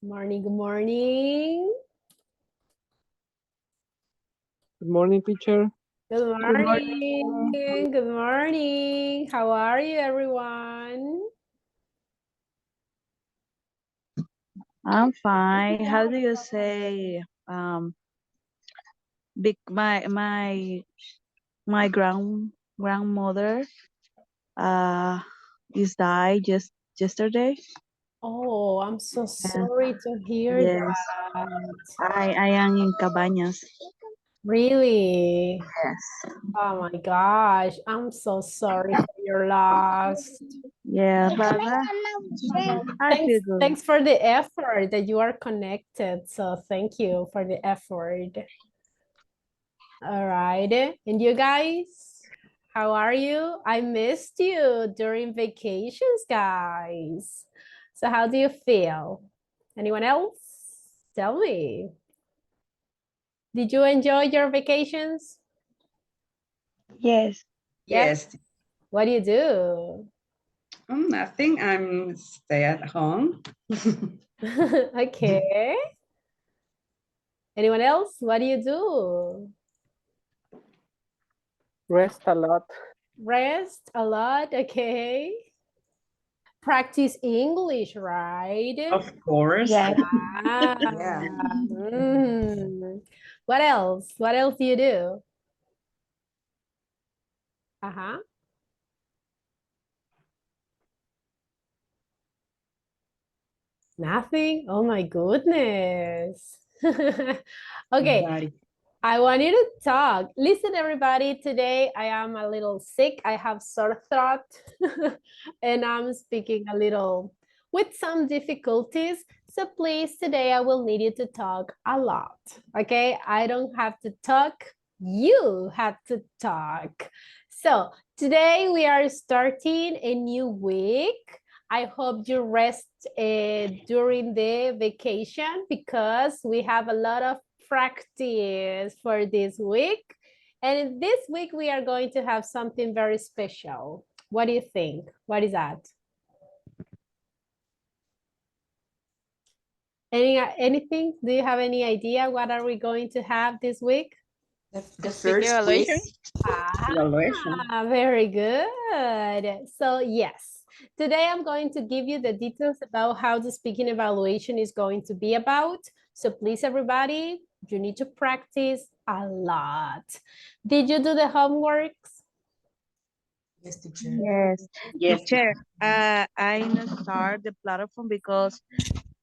Morning, good morning. Good morning, teacher. Good Good morning. morning. Good morning. How are you, everyone? I'm fine. How do you say big my grandmother uh is died just yesterday? Oh, I'm so Yeah. sorry to hear Yes. that. I am in Cabañas. Really? Yes. Oh my gosh, I'm so sorry for your loss. Yeah, but I Thanks, feel good. thanks for the effort that you are connected. So thank you for the effort. All right. And you guys, how are you? I missed you during vacations, guys. So how do you feel? Anyone else? Tell me. Did you enjoy your vacations? Yes. Yes. Yes, What do you do? nothing. I'm stay at home. Okay. Anyone else? What do you do? Rest a lot. Rest a lot. Okay. Practice English, right? Of course. Yes. Ah, Yeah. What else? What else do you do? Uh-huh. Nothing? Oh my goodness. Okay, Nobody. I want you to talk. Listen, everybody, today I am a little sick. I have sore throat and I'm speaking a little with some difficulties. So please, today I will need you to talk a lot. Okay, I don't have to talk. You have to talk. So today we are starting a new week. I hope you rest during the vacation because we have a lot of practice for this week. And this week we are going to have something very special. What do you think? What is that? Anything? Do you have any idea what are we going to have this week? The first quiz evaluation. Very good. So yes, today I'm going to give you the details about how the speaking evaluation is going to be about. So please, everybody, you need to practice a lot. Did you do the homeworks? Yes, teacher. Yes. Yes, Teacher, I not start the platform because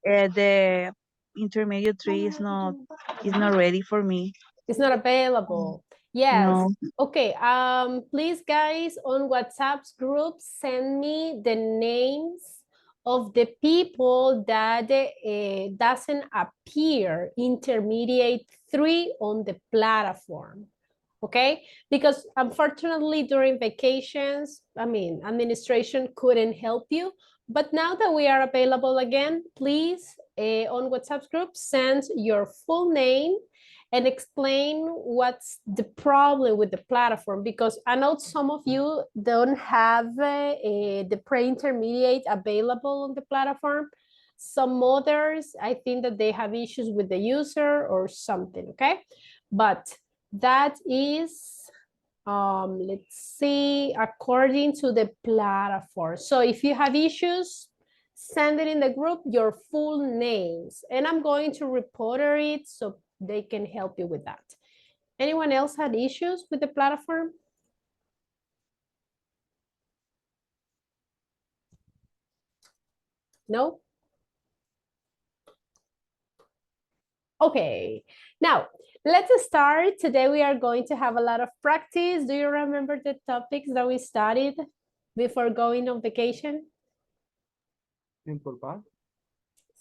the intermediate three is not ready for me. It's not available. Yes. No. Okay. Please, guys, on WhatsApp's group, send me the names of the people that doesn't appear intermediate 3 on the platform. Okay, because unfortunately during vacations, I mean, administration couldn't help you. But now that we are available again, please, on WhatsApp group, send your full name and explain what's the problem with the platform, because I know some of you don't have the pre-intermediate available on the platform. Some others, I think that they have issues with the user or something, okay? But that is, let's see, according to the platform. So if you have issues, send it in the group, your full names, and I'm going to report it so they can help you with that. Anyone else had issues with the platform? No? Okay, now let's start. Today we are going to have a lot of practice. Do you remember the topics that we studied before going on vacation? Simple past.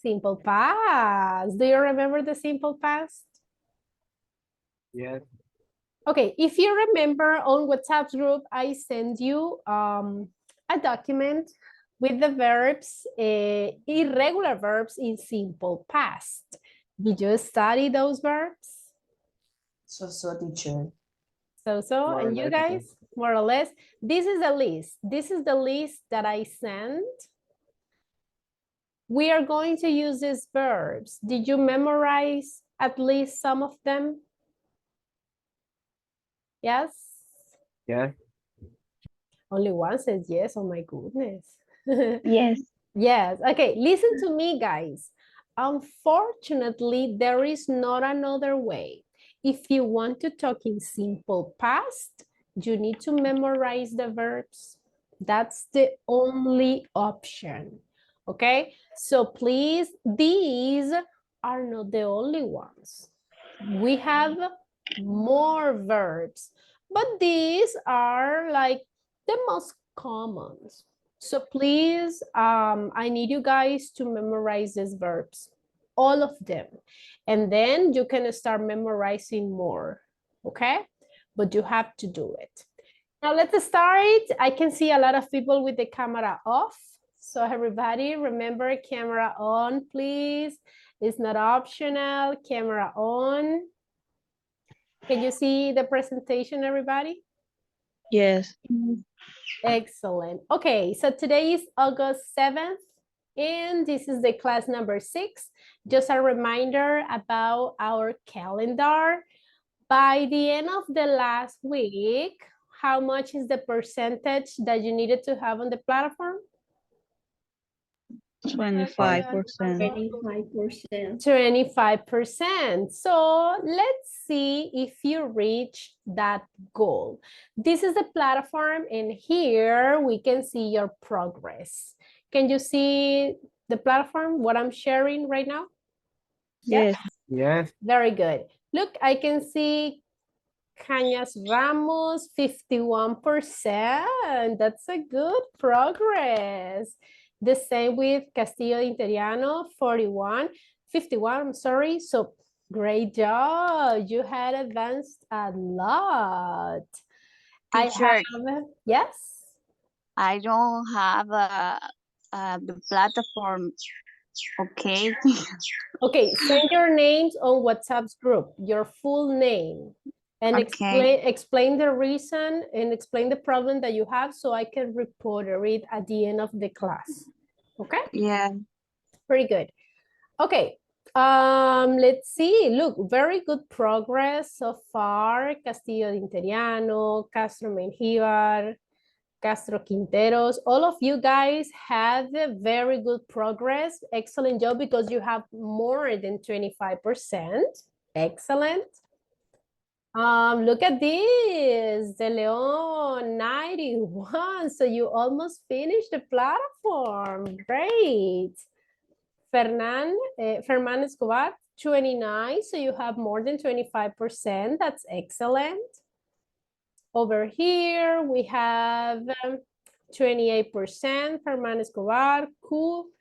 Simple past. Do you remember the simple past? Yes. Okay, if you remember on WhatsApp group, I sent you a document with the verbs, irregular verbs in simple past. Did you study those verbs? So, teacher. So, More or and you less, teacher. guys, more or less, this is the list. This is the list that I sent. We are going to use these verbs. Did you memorize at least some of them? Yes? Yes. Only one says yes, oh my goodness. Yes. Yes, okay, listen to me, guys. Unfortunately, there is not another way. If you want to talk in simple past, you need to memorize the verbs. That's the only option, okay? So please, these are not the only ones. We have more verbs, but these are like the most common. So please, I need you guys to memorize these verbs, all of them. And then you can start memorizing more, okay? But you have to do it. Now let's start. I can see a lot of people with the camera off. So everybody remember camera on, please. It's not optional, camera on. Can you see the presentation, everybody? Yes. Excellent. Okay, so today is August 7th, and this is the class number 6. Just a reminder about our calendar. By the end of the last week, how much is the percentage that you needed to have on the platform? 25%. 25%. 25%. So let's see if you reach that goal. This is the platform, and here we can see your progress. Can you see the platform, what I'm sharing right now? Yes. Yes. Very good. Look, I can see Cañas Ramos, 51%. That's a good progress. The same with Castillo de Interiano, 51, I'm sorry. So great job. You had advanced a lot. Teacher, Yes. I don't have the platform. Okay. Okay, send your names on WhatsApp's group, your full name, and Okay. explain the reason and explain the problem that you have so I can report it at the end of the class. Okay, Yeah. very good. Okay, let's see. Look, very good progress so far. Castillo de Interiano, Castro Mengíbar, Castro Quinteros, all of you guys had a very good progress. Excellent job because you have more than 25%. Excellent. Look at this, De Leon, 91. So you almost finished the platform. Great. Fernan Escobar, 29. So you have more than 25%. That's excellent. Over here, we have 28%, Ferman Escobar, Q,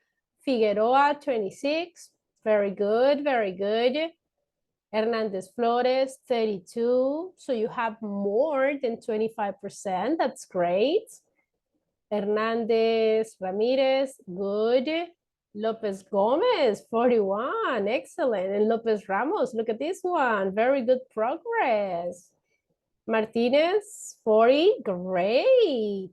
Figueroa, 26. Very good, very good. Hernandez Flores, 32. So you have more than 25%. That's great. Hernandez Ramirez, good. Lopez Gomez, 41. Excellent. And Lopez Ramos, look at this one. Very good progress. Martinez, 40, great.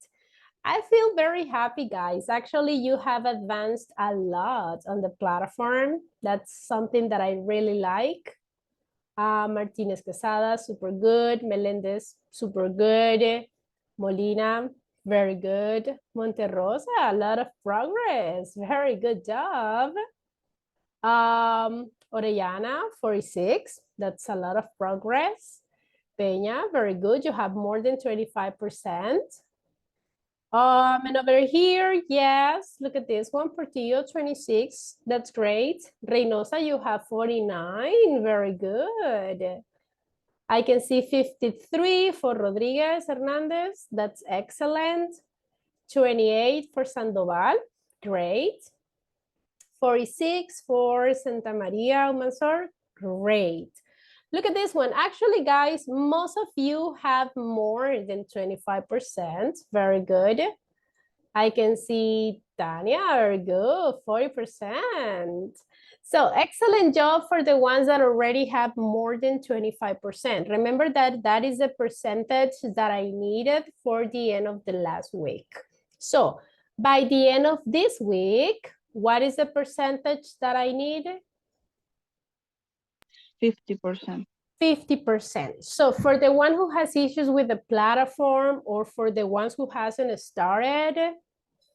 I feel very happy, guys. Actually, you have advanced a lot on the platform. That's something that I really like. Martinez Quesada, super good. Melendez, super good. Molina, very good. Monterrosa, a lot of progress. Very good job. Orellana, 46. That's a lot of progress. Peña, very good. You have more than 25%. And over here, yes, look at this one. Portillo, 26. That's great. Reynosa, you have 49. Very good. I can see 53 for Rodriguez Hernandez. That's excellent. 28 for Sandoval. Great. 46 for Santa Maria Almanzor. Great. Look at this one. Actually, guys, most of you have more than 25%. Very good. I can see Tanya, very good, 40%. So excellent job for the ones that already have more than 25%. Remember that that is the percentage that I needed for the end of the last week. So by the end of this week, What is the percentage that I need? 50%. 50%. So for the one who has issues with the platform or for the ones who hasn't started,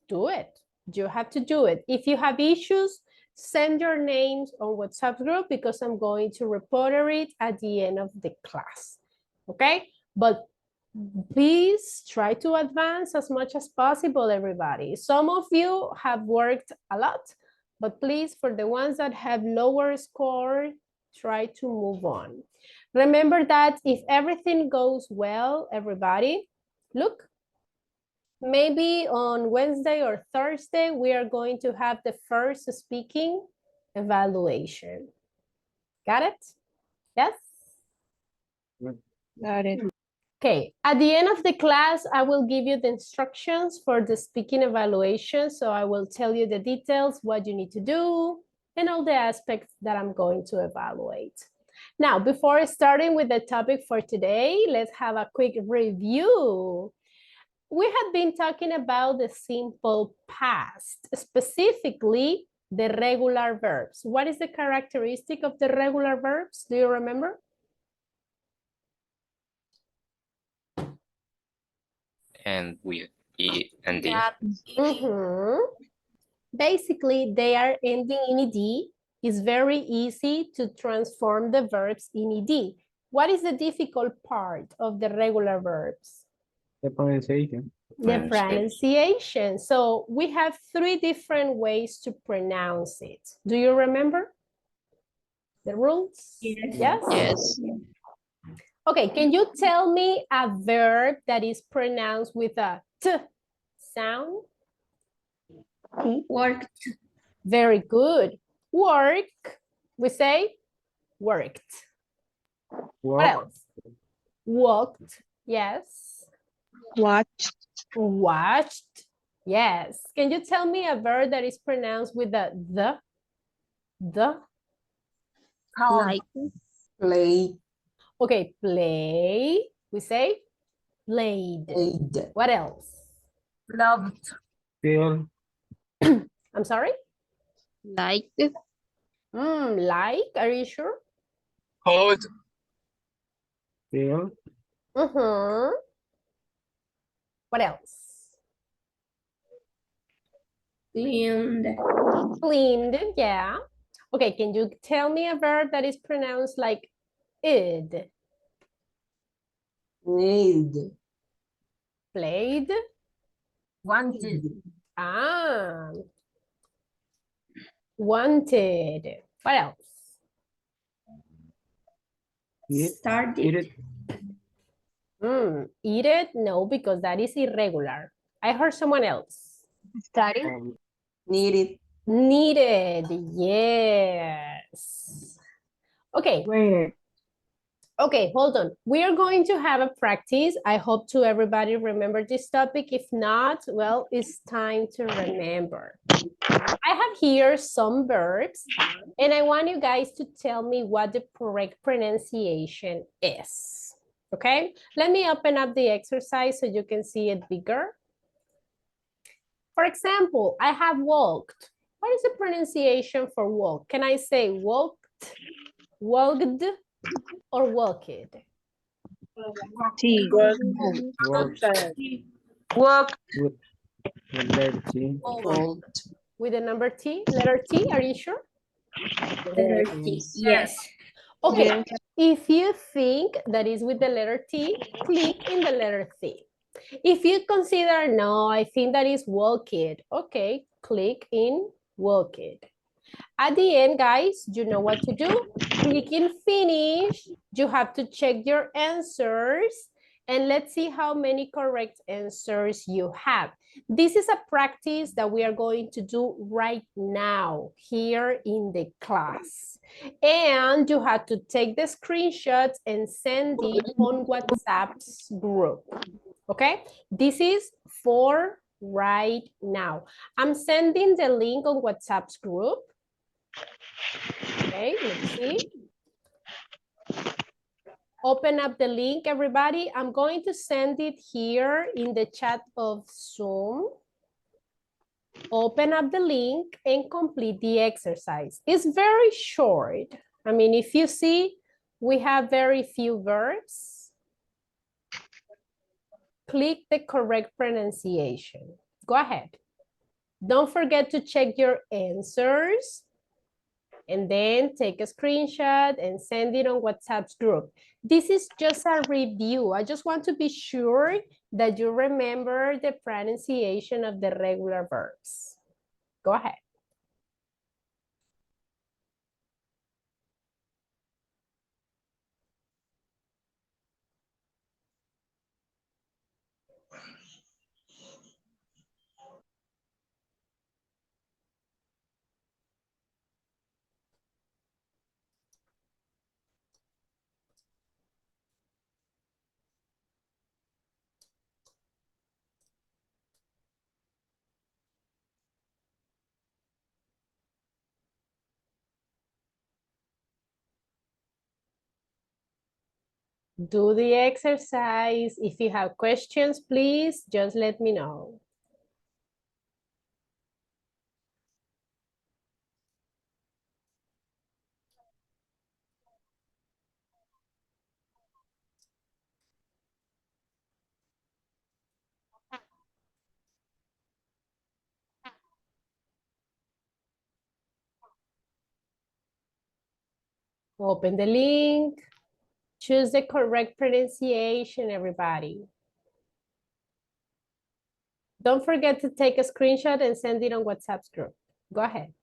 do it. You have to do it. If you have issues, send your names on WhatsApp group because I'm going to report it at the end of the class. Okay? But please try to advance as much as possible, everybody. Some of you have worked a lot, but please, for the ones that have lower score, try to move on. Remember that if everything goes well, everybody, look, maybe on Wednesday or Thursday, we are going to have the first speaking evaluation. Got it? Yes? Got it. Okay, at the end of the class, I will give you the instructions for the speaking evaluation. So I will tell you the details, what you need to do, and all the aspects that I'm going to evaluate. Now, before starting with the topic for today, let's have a quick review. We have been talking about the simple past, specifically the regular verbs. What is the characteristic of the regular verbs? Do you remember? And with E and D. Basically, they are ending in ed. It's very easy to transform the verbs in ed. What is the difficult part of the regular verbs? The pronunciation. The pronunciation. So we have 3 different ways to pronounce it. Do you remember the rules? Yes. Yes. Okay, can you tell me a verb that is pronounced with a T sound? Worked. Very good. Work, we say worked. What else? Walked, yes. Watched. Watched, yes. Can you tell me a verb that is pronounced with the? Like. Play. Okay, play, we say played. Played. What else? Loved. Feel. I'm sorry? Like. Like, are you sure? Hold. Feel. What else? Cleaned. Cleaned, yeah. Okay, can you tell me a verb that is pronounced like id? Nailed. Played? Wanted. Ah. Wanted. What else? Started. Eat it. Eat it? No, because that is irregular. I heard someone else. Started. Needed. Needed, yes. Okay. Wait. Okay, hold on. We are going to have a practice. I hope to everybody remember this topic. If not, well, it's time to remember. I have here some verbs, and I want you guys to tell me what the correct pronunciation is. Okay, let me open up the exercise so you can see it bigger. For example, I have walked. What is the pronunciation for walk? Can I say walked, walked, or walked? T. Work. Work. With letter T. Walked. With the number T, letter T, are you sure? Yes. Okay, Yes. if you think that is with the letter T, click in the letter T. If you consider, no, I think that is walked, okay, click in walked. At the end, guys, you know what to do. Click in finish. You have to check your answers and let's see how many correct answers you have. This is a practice that we are going to do right now here in the class. And you have to take the screenshots and send it on WhatsApp's group. Okay, this is for right now. I'm sending the link on WhatsApp's group. Okay, let's see. Open up the link, everybody. I'm going to send it here in the chat of Zoom. Open up the link and complete the exercise. It's very short. I mean, if you see, we have very few verbs. Click the correct pronunciation. Go ahead. Don't forget to check your answers and then take a screenshot and send it on WhatsApp's group. This is just a review. I just want to be sure that you remember the pronunciation of the regular verbs. Go ahead. Do the exercise. If you have questions, please just let me know. Open the link. Choose the correct pronunciation, everybody. Don't forget to take a screenshot and send it on WhatsApp's group. Go ahead.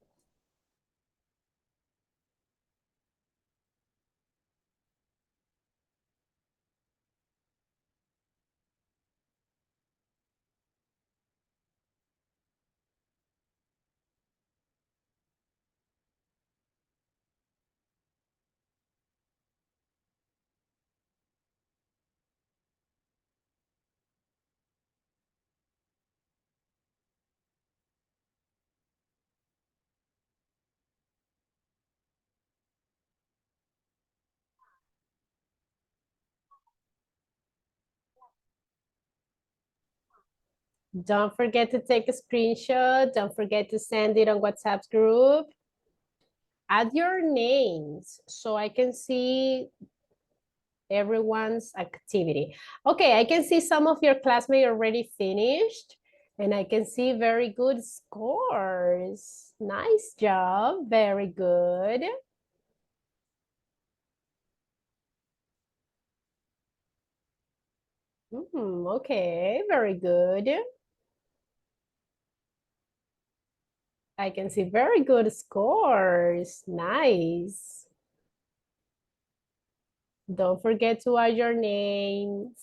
Don't forget to take a screenshot. Don't forget to send it on WhatsApp's group. Add your names so I can see everyone's activity. Okay, I can see some of your classmates already finished and I can see very good scores. Nice job, very good. Okay, very good. I can see very good scores. Nice. Don't forget to add your names.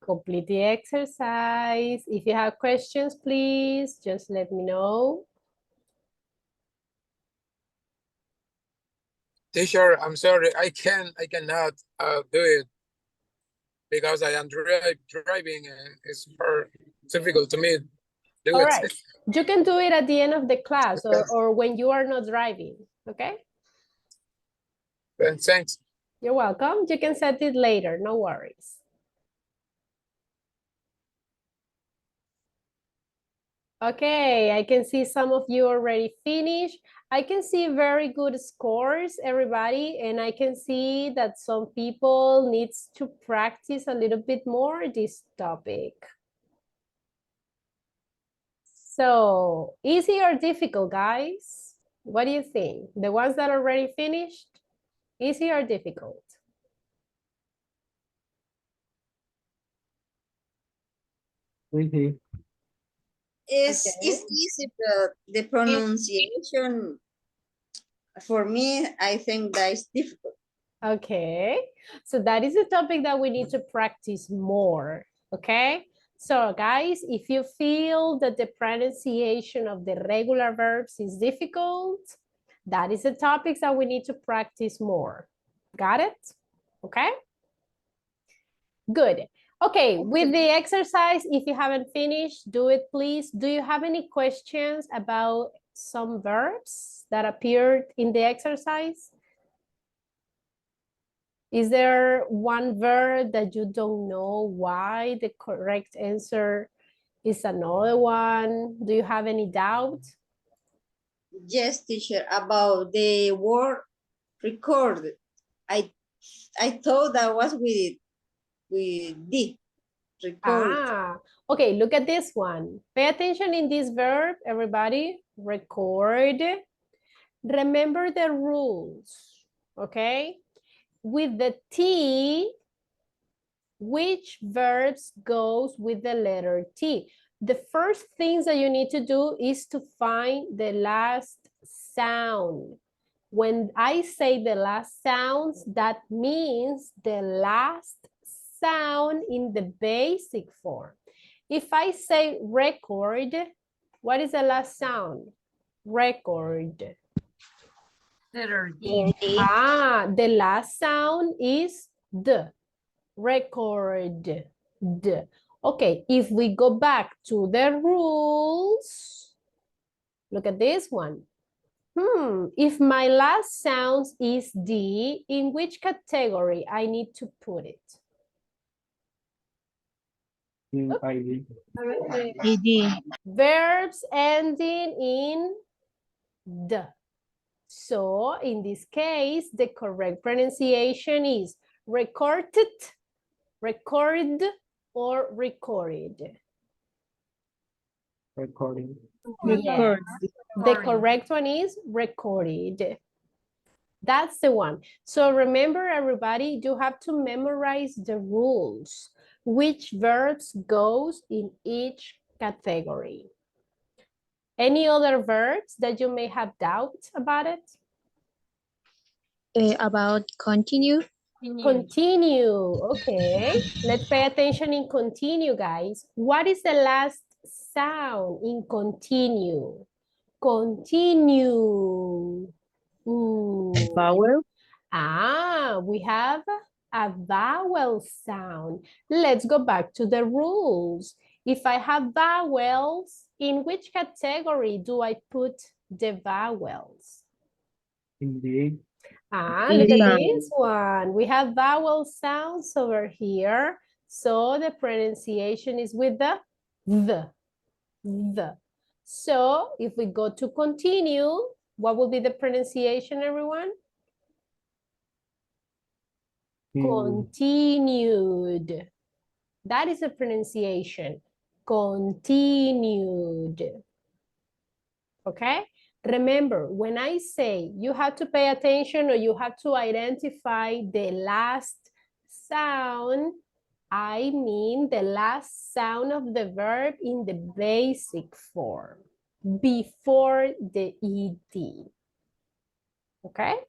Complete the exercise. If you have questions, please just let me know. Teacher, I'm sorry, I cannot do it because I am driving and it's very difficult to me do All it. right, you can do it at the end of the class or when you are not driving, okay? Thanks. You're welcome. You can set it later, no worries. Okay, I can see some of you already finished. I can see very good scores, everybody, and I can see that some people needs to practice a little bit more this topic. So, easy or difficult, guys? What do you think? The ones that already finished, easy or difficult? Easy. It's Okay. easy, but the pronunciation, for me, I think that is difficult. Okay, so that is a topic that we need to practice more, okay? So guys, if you feel that the pronunciation of the regular verbs is difficult, that is the topics that we need to practice more. Got it? Okay? Good. Okay, with the exercise, if you haven't finished, do it please. Do you have any questions about some verbs that appeared in the exercise? Is there one verb that you don't know why the correct answer is another one? Do you have any doubt? Yes, teacher, about the word record. I thought that was with D, record. Ah, okay, look at this one. Pay attention in this verb, everybody. Record. Remember the rules, okay? With the T, which verbs goes with the letter T? The first things that you need to do is to find the last sound. When I say the last sounds, that means the last sound in the basic form. If I say record, what is the last sound? Record. Letter D. Ah, the last sound is D. Record. D. Okay, if we go back to the rules, look at this one. If my last sound is D, in which category I need to put it? ID. ED. Verbs ending in D. So in this case, the correct pronunciation is recorded, record, or recorded. Recording. Yes. The correct one is recorded. That's the one. So remember, everybody, you have to memorize the rules. Which verbs goes in each category. Any other verbs that you may have doubts about it? About continue. Continue. Okay. Let's pay attention in continue, guys. What is the last sound in continue? Continue. Vowel. Ah, we have a vowel sound. Let's go back to the rules. If I have vowels, in which category do I put the vowels? Indeed. Ah, look at this one. We have vowel sounds over here. So the pronunciation is with the. So if we go to continue, what will be the pronunciation, everyone? Continued. That is the pronunciation. Continued. Okay? Remember, when I say you have to pay attention or you have to identify the last sound, I mean the last sound of the verb in the basic form before the ED. Okay?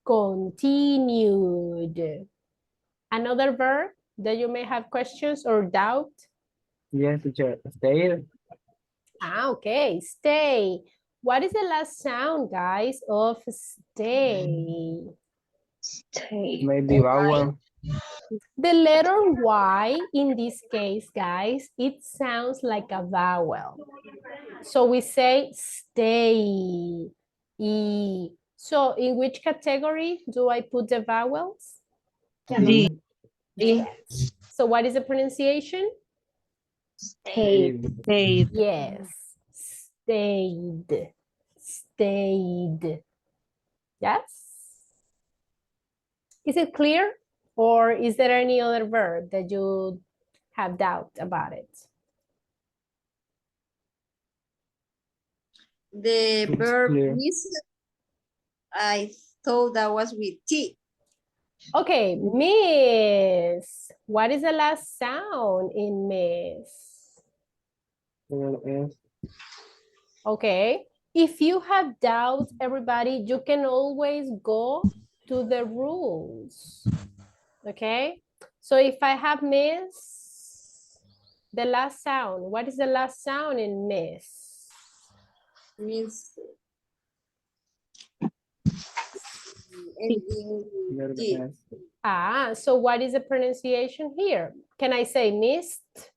Continued. Another verb that you may have questions or doubt? Yes, teacher. Stay. Ah, okay, stay. What is the last sound, guys, of stay? Maybe vowel. The letter Y in this case, guys, it sounds like a vowel. So we say stay. E. So in which category do I put the vowels? D. Yes. So what is the pronunciation? Stayed. Stayed. Yes. Stayed. Stayed. Yes? Is it clear? Or is there any other verb that you have doubt about it? The It's verb clear. miss, I thought that was with T. Okay, miss. What is the last sound in miss? Yes. Okay. If you have doubts, everybody, you can always go to the rules. Okay. So if I have miss, the last sound, what is the last sound in miss? Means ending with D. Yes. Ah, so what is the pronunciation here? Can I say missed,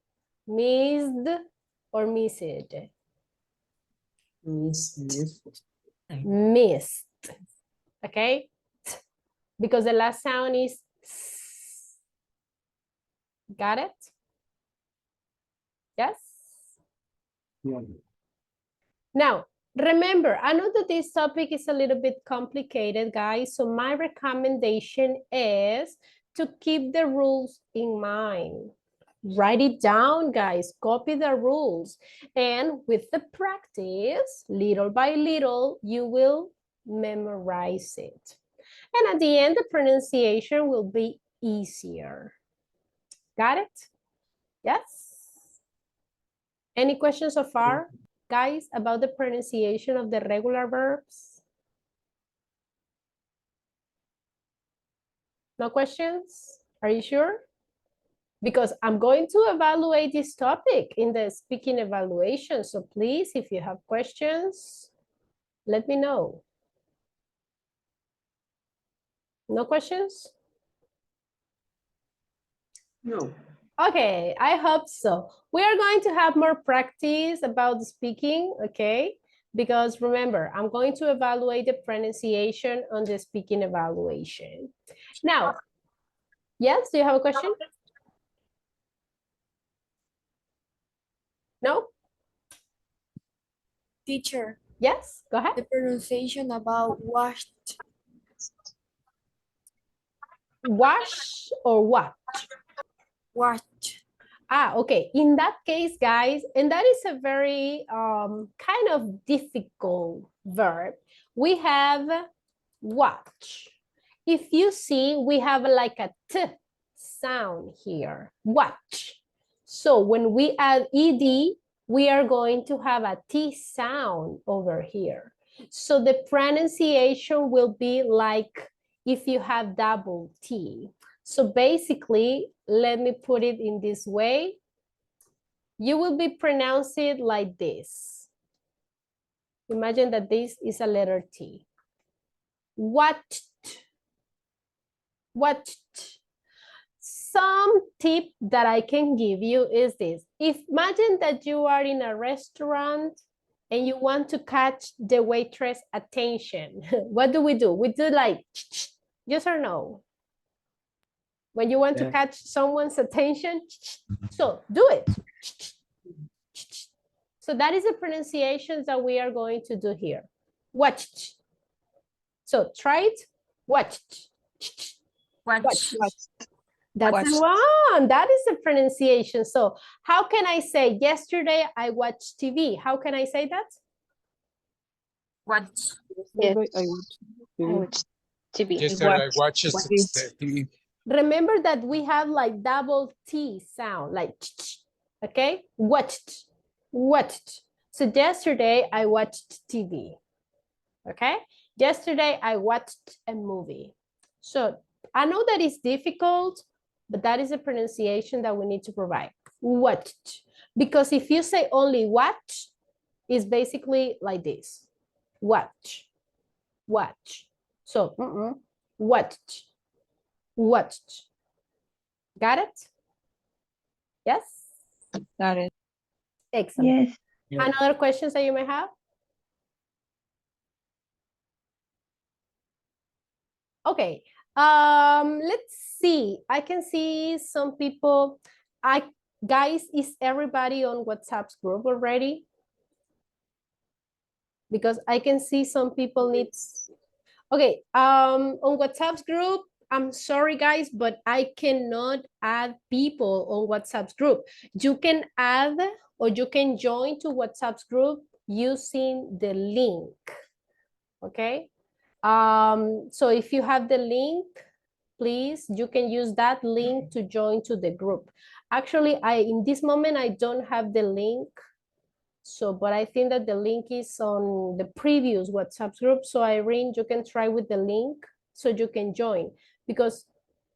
missed, or missed? Missed. Missed. Okay? Because the last sound is s. Got it? Yes? Yeah. Now, remember, I know that this topic is a little bit complicated, guys. So my recommendation is to keep the rules in mind. Write it down, guys. Copy the rules. And with the practice, little by little, you will memorize it. And at the end, the pronunciation will be easier. Got it? Yes? Any questions so far, guys, about the pronunciation of the regular verbs? No questions? Are you sure? Because I'm going to evaluate this topic in the speaking evaluation. So please, if you have questions, let me know. No questions? No. Okay, I hope so. We are going to have more practice about the speaking, okay? Because remember, I'm going to evaluate the pronunciation on the speaking evaluation. Now, yes, do you have a question? No? Teacher, Yes, go ahead. the pronunciation about washed. Wash or what? Washed. Ah, okay. In that case, guys, and that is a very kind of difficult verb. We have watch. If you see, we have like a T sound here, watch. So when we add ED, we are going to have a T sound over here. So the pronunciation will be like if you have double T. So basically, let me put it in this way. You will be pronouncing it like this. Imagine that this is a letter T. Watched. Watched. Some tip that I can give you is this. If imagine that you are in a restaurant and you want to catch the waitress attention, what do? We do like, yes or no? When you want to catch someone's attention, so do it. So that is the pronunciations that we are going to do here. Watched. So try it. Watched. Watch. That's the one. That is the pronunciation. So how can I say yesterday I watched TV? How can I say that? Watch. Yesterday I watched the TV. Remember that we have like double T sound, like okay? Watched. Watched. So yesterday I watched TV. Okay? Yesterday I watched a movie. So I know that it's difficult, but that is a pronunciation that we need to provide. Watched. Because if you say only watch, it's basically like this. Watch. Watch. So, watched. Watched. Got it? Yes? Got it. Excellent. Yes. Another questions that you may have? Okay. Let's see. I can see some people. Guys, is everybody on WhatsApp's group already? Because I can see some people need. Okay. On WhatsApp's group, I'm sorry, guys, but I cannot add people on WhatsApp's group. You can add or you can join to WhatsApp's group using the link. Okay. So if you have the link, please, you can use that link to join to the group. Actually, in this moment, I don't have the link. So, but I think that the link is on the previous WhatsApp group. So Irene, you can try with the link so you can join because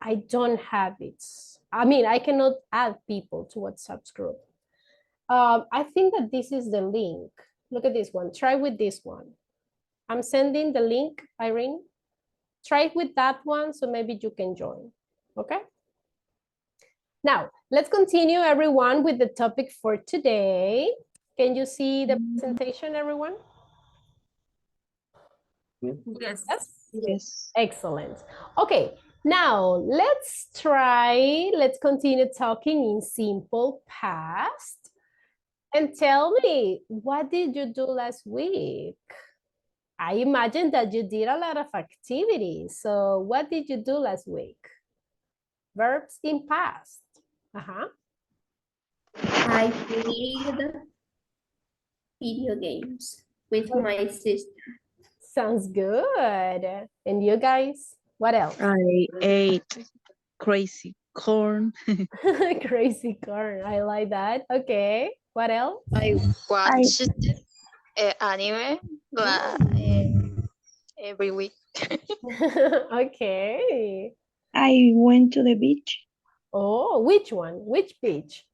I don't have it. I mean, I cannot add people to WhatsApp group. I think that this is the link. Look at this one. Try with this one. I'm sending the link, Irene. Try it with that one, so maybe you can join, okay? Now, let's continue, everyone, with the topic for today. Can you see the presentation, everyone? Yes. Yes. Excellent. Okay, now let's continue talking in simple past. And tell me, what did you do last week? I imagine that you did a lot of activities. So what did you do last week? Verbs in past. Uh-huh. I played video games with my sister. Sounds good. And you guys, what else? I ate crazy corn. Crazy corn. I like that. Okay. What else? I watch anime every week. Okay. I went to the beach. Oh, which one? Which beach?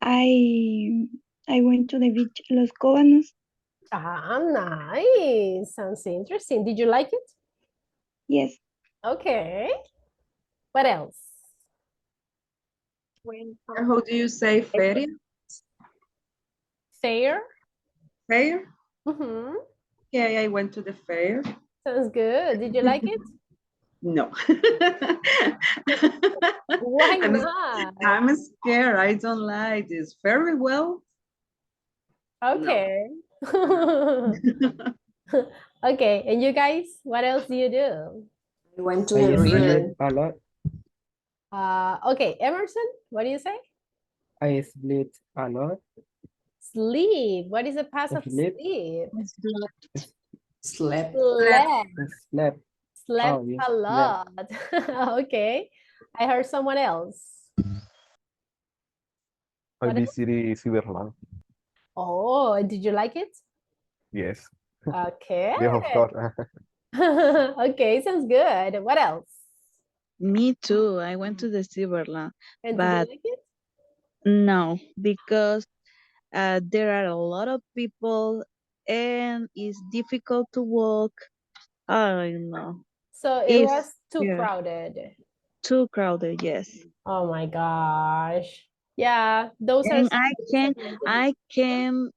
I went to the beach, Los Cóbanos. Ah, nice. Sounds interesting. Did you like it? Yes. Okay. What else? How do you say feria? Fair? Fair? Mm-hmm. Yeah, I went to the fair. Sounds good. Did you like it? No. Why not? I'm scared. I don't like this. Very well. Okay. Okay, and you guys, what else do you do? I went to the river. A lot. Okay, Emerson, what do you say? I sleep a lot. Sleep. What is the past of Sleep. sleep? Slept. Slept. Slept. Slept Oh, yes, a lot. Okay. I heard someone else. I What else? visited Cyberland. Oh, did you like it? Yes. Okay. Yeah, of course. Okay, sounds good. What else? Me too. I went to the Silverland, And but did you like it? no, because there are a lot of people and it's difficult to walk. I don't know. So it It's was too yeah, crowded. too crowded, yes. Oh my gosh. Yeah, those are And some I can I can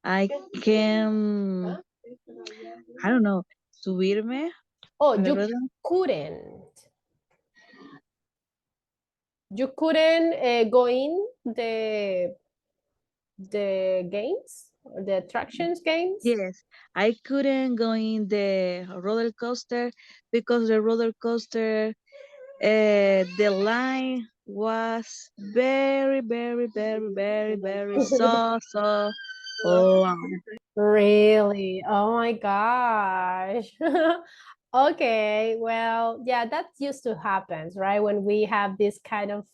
I don't know, subirme Oh, a la you rueda. couldn't. You couldn't go in the games, or the attractions games? Yes, I couldn't go in the roller coaster because the roller coaster, the line was very so long. Really? Oh my gosh. Okay, well, yeah, that used to happen, right? When we have this kind of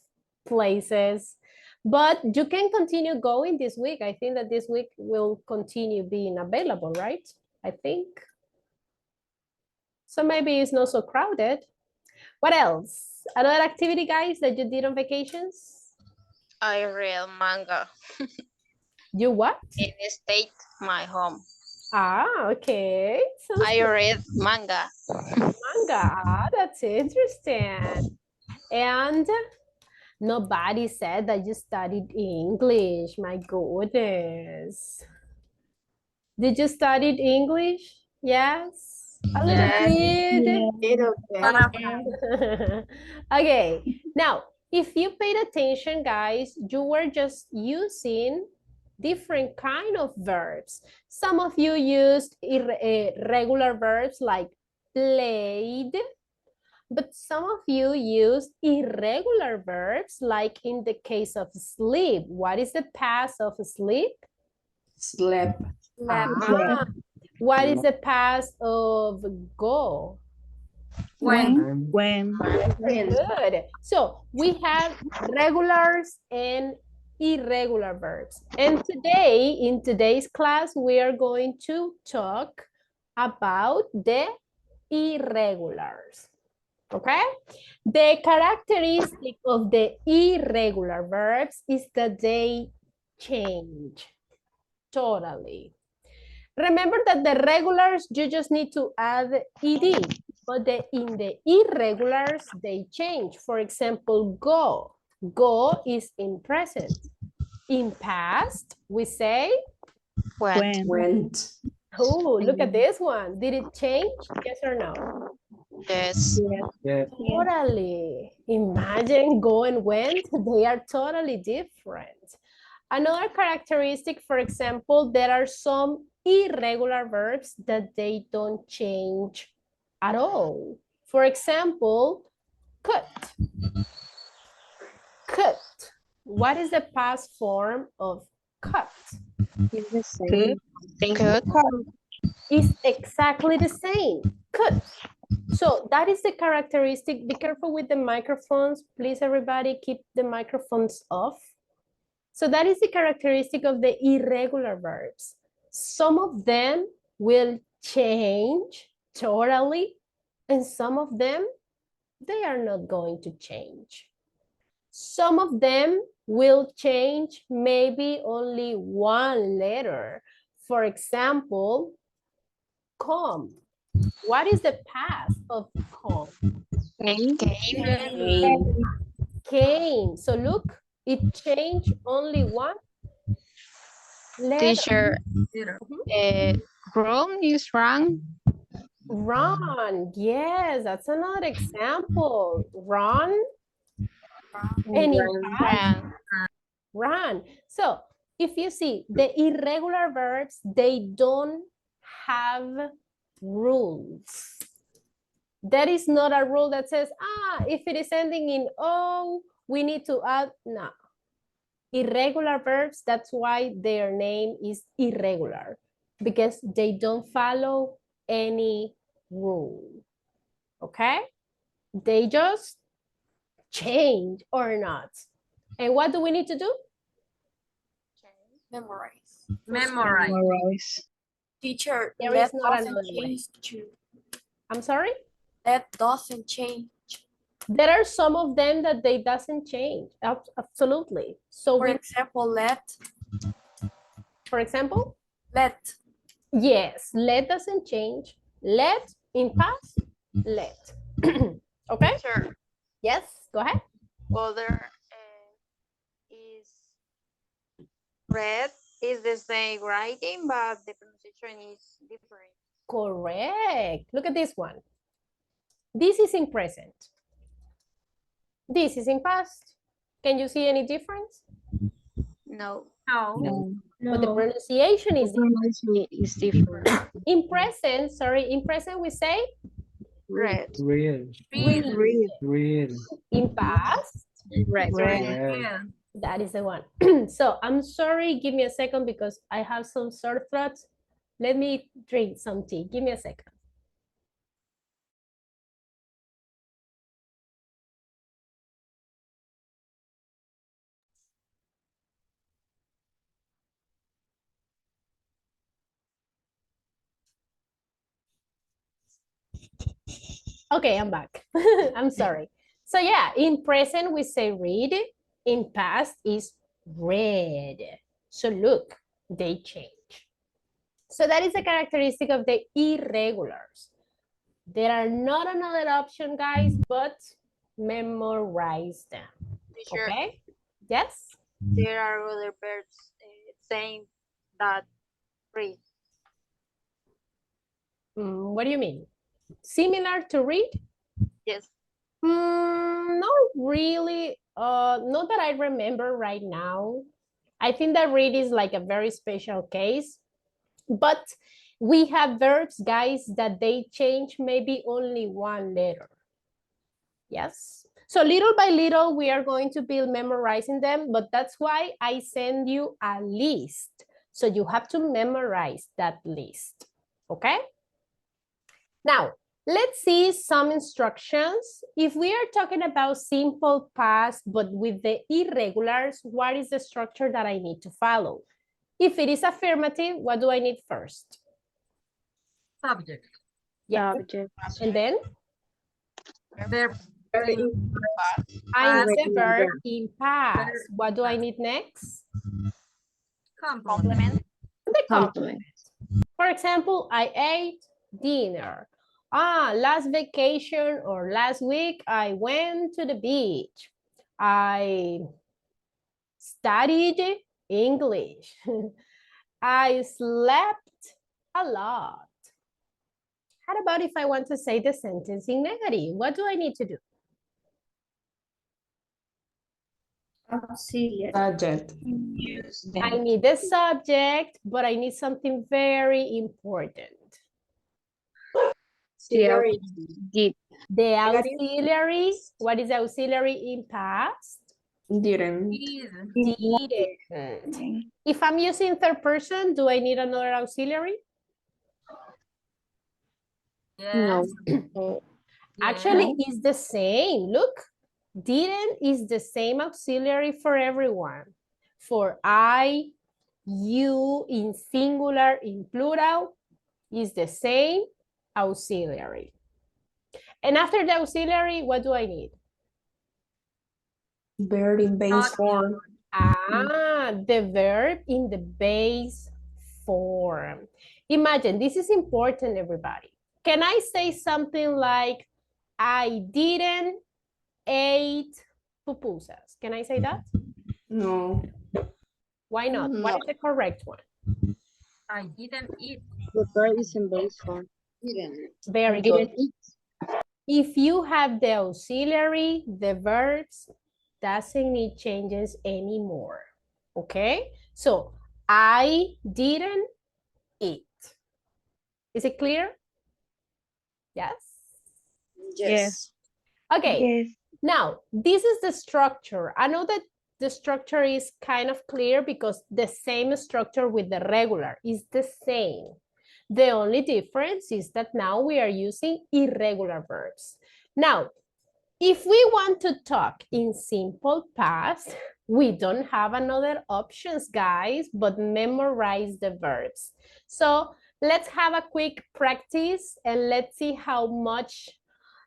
places. But you can continue going this week. I think that this week will continue being available, right? I think. So maybe it's not so crowded. What else? Another activity, guys, that you did on vacations? I read manga You what? in the state my home. Ah, okay. Sounds I read manga. manga. Ah, that's interesting. And nobody said that you studied English. My goodness. Did you study English? Yes. A little bit. Yeah. Okay. Now, if you paid attention, guys, you were just using different kind of verbs. Some of you used regular verbs like played, but some of you used irregular verbs like in the case of sleep. What is the past of sleep? Slept. Ah. What is the past of go? When. Very good. So we have regulars and irregular verbs. And today, in today's class, we are going to talk about the irregulars. Okay? The characteristic of the irregular verbs is that they change totally. Remember that the regulars, you just need to add ed, but in the irregulars, they change. For example, go. Go is in present. In past, we say Went. Went. Oh, look at this one. Did it change? Yes or no? Yes. Yes. Totally. Imagine go and went. They are totally different. Another characteristic, for example, there are some irregular verbs that they don't change at all. For example, cut. Cut. What is the past form of cut? It's the Good. same. Good. Is exactly the same. Cut. So that is the characteristic. Be careful with the microphones. Please, everybody, keep the microphones off. So that is the characteristic of the irregular verbs. Some of them will change totally, and some of them, they are not going to change. Some of them will change maybe only one letter. For example, come. What is the past of come? Came. So look, it changed only one letter. Teacher, room is wrong. Run. Yes, that's another example. Run. And in past, run. So if you see the irregular verbs, they don't have rules. There is not a rule that says, if it is ending in O, we need to add, no. Irregular verbs, that's why their name is irregular, because they don't follow any rule, okay? They just change or not. And what do we need to do? Memorize. Memorize. Teacher, There that is not doesn't another way. change too. I'm sorry? That doesn't change. There are some of them that they doesn't change, absolutely. So For example, let. For example? Let. Yes, let doesn't change. Let in past, let. Okay? Sure. Yes, go ahead. Other is red is the same writing, but the pronunciation is different. Correct. Look at this one. This is in present. This is in past. Can you see any difference? No. No. But the pronunciation is different. in present. Sorry, in present we say Red. Real. read. In past, Red. that is the one. So I'm sorry, give me a second because I have some sore throat. Let me drink some tea. Give me a second. Okay, I'm back. I'm sorry. So yeah, in present we say read. In past is read. So look, they change. So that is a characteristic of the irregulars. There are not another option, guys, but memorize them. Teacher, okay? Yes? there are other verbs saying that read. What do you mean? Similar to read? Yes. Not really. Not that I remember right now. I think that read is like a very special case. But we have verbs, guys, that they change maybe only one letter. Yes. So little by little, we are going to be memorizing them, but that's why I send you a list. So you have to memorize that list, okay? Now, let's see some instructions. If we are talking about simple past, but with the irregulars, what is the structure that I need to follow? If it is affirmative, what do I need first? Subject. Yeah. Subject. And then? Verb. I need the verb in past. What do I need next? Complement. The complement. For example, I ate dinner. Last vacation or last week, I went to the beach. I studied English. I slept A lot. How about if I want to say the sentence in negative? What do I need to do? Auxiliary. Subject. Use I them. need the subject, but I need something very important. The did. The auxiliary, what is auxiliary in past? Didn't. Didn't. If I'm using third person, do I need another auxiliary? Yes. Actually, it's the same. Look, didn't is the same auxiliary for everyone. For I, you, in singular, in plural, is the same auxiliary. And after the auxiliary, what do I need? Verb in base form. The verb in the base form. Imagine, this is important, everybody. Can I say something like, I didn't eat pupusas? Can I say that? No. Why not? What is the correct one? I didn't eat. The verb is in base form. Very good. If you have the auxiliary, the verbs doesn't need changes anymore. Okay? So, I didn't eat. Is it clear? Yes? Yes. Okay. Yes. Now, this is the structure. I know that the structure is kind of clear because the same structure with the regular is the same. The only difference is that now we are using irregular verbs. Now, if we want to talk in simple past, we don't have another options, guys, but memorize the verbs. So let's have a quick practice and let's see how much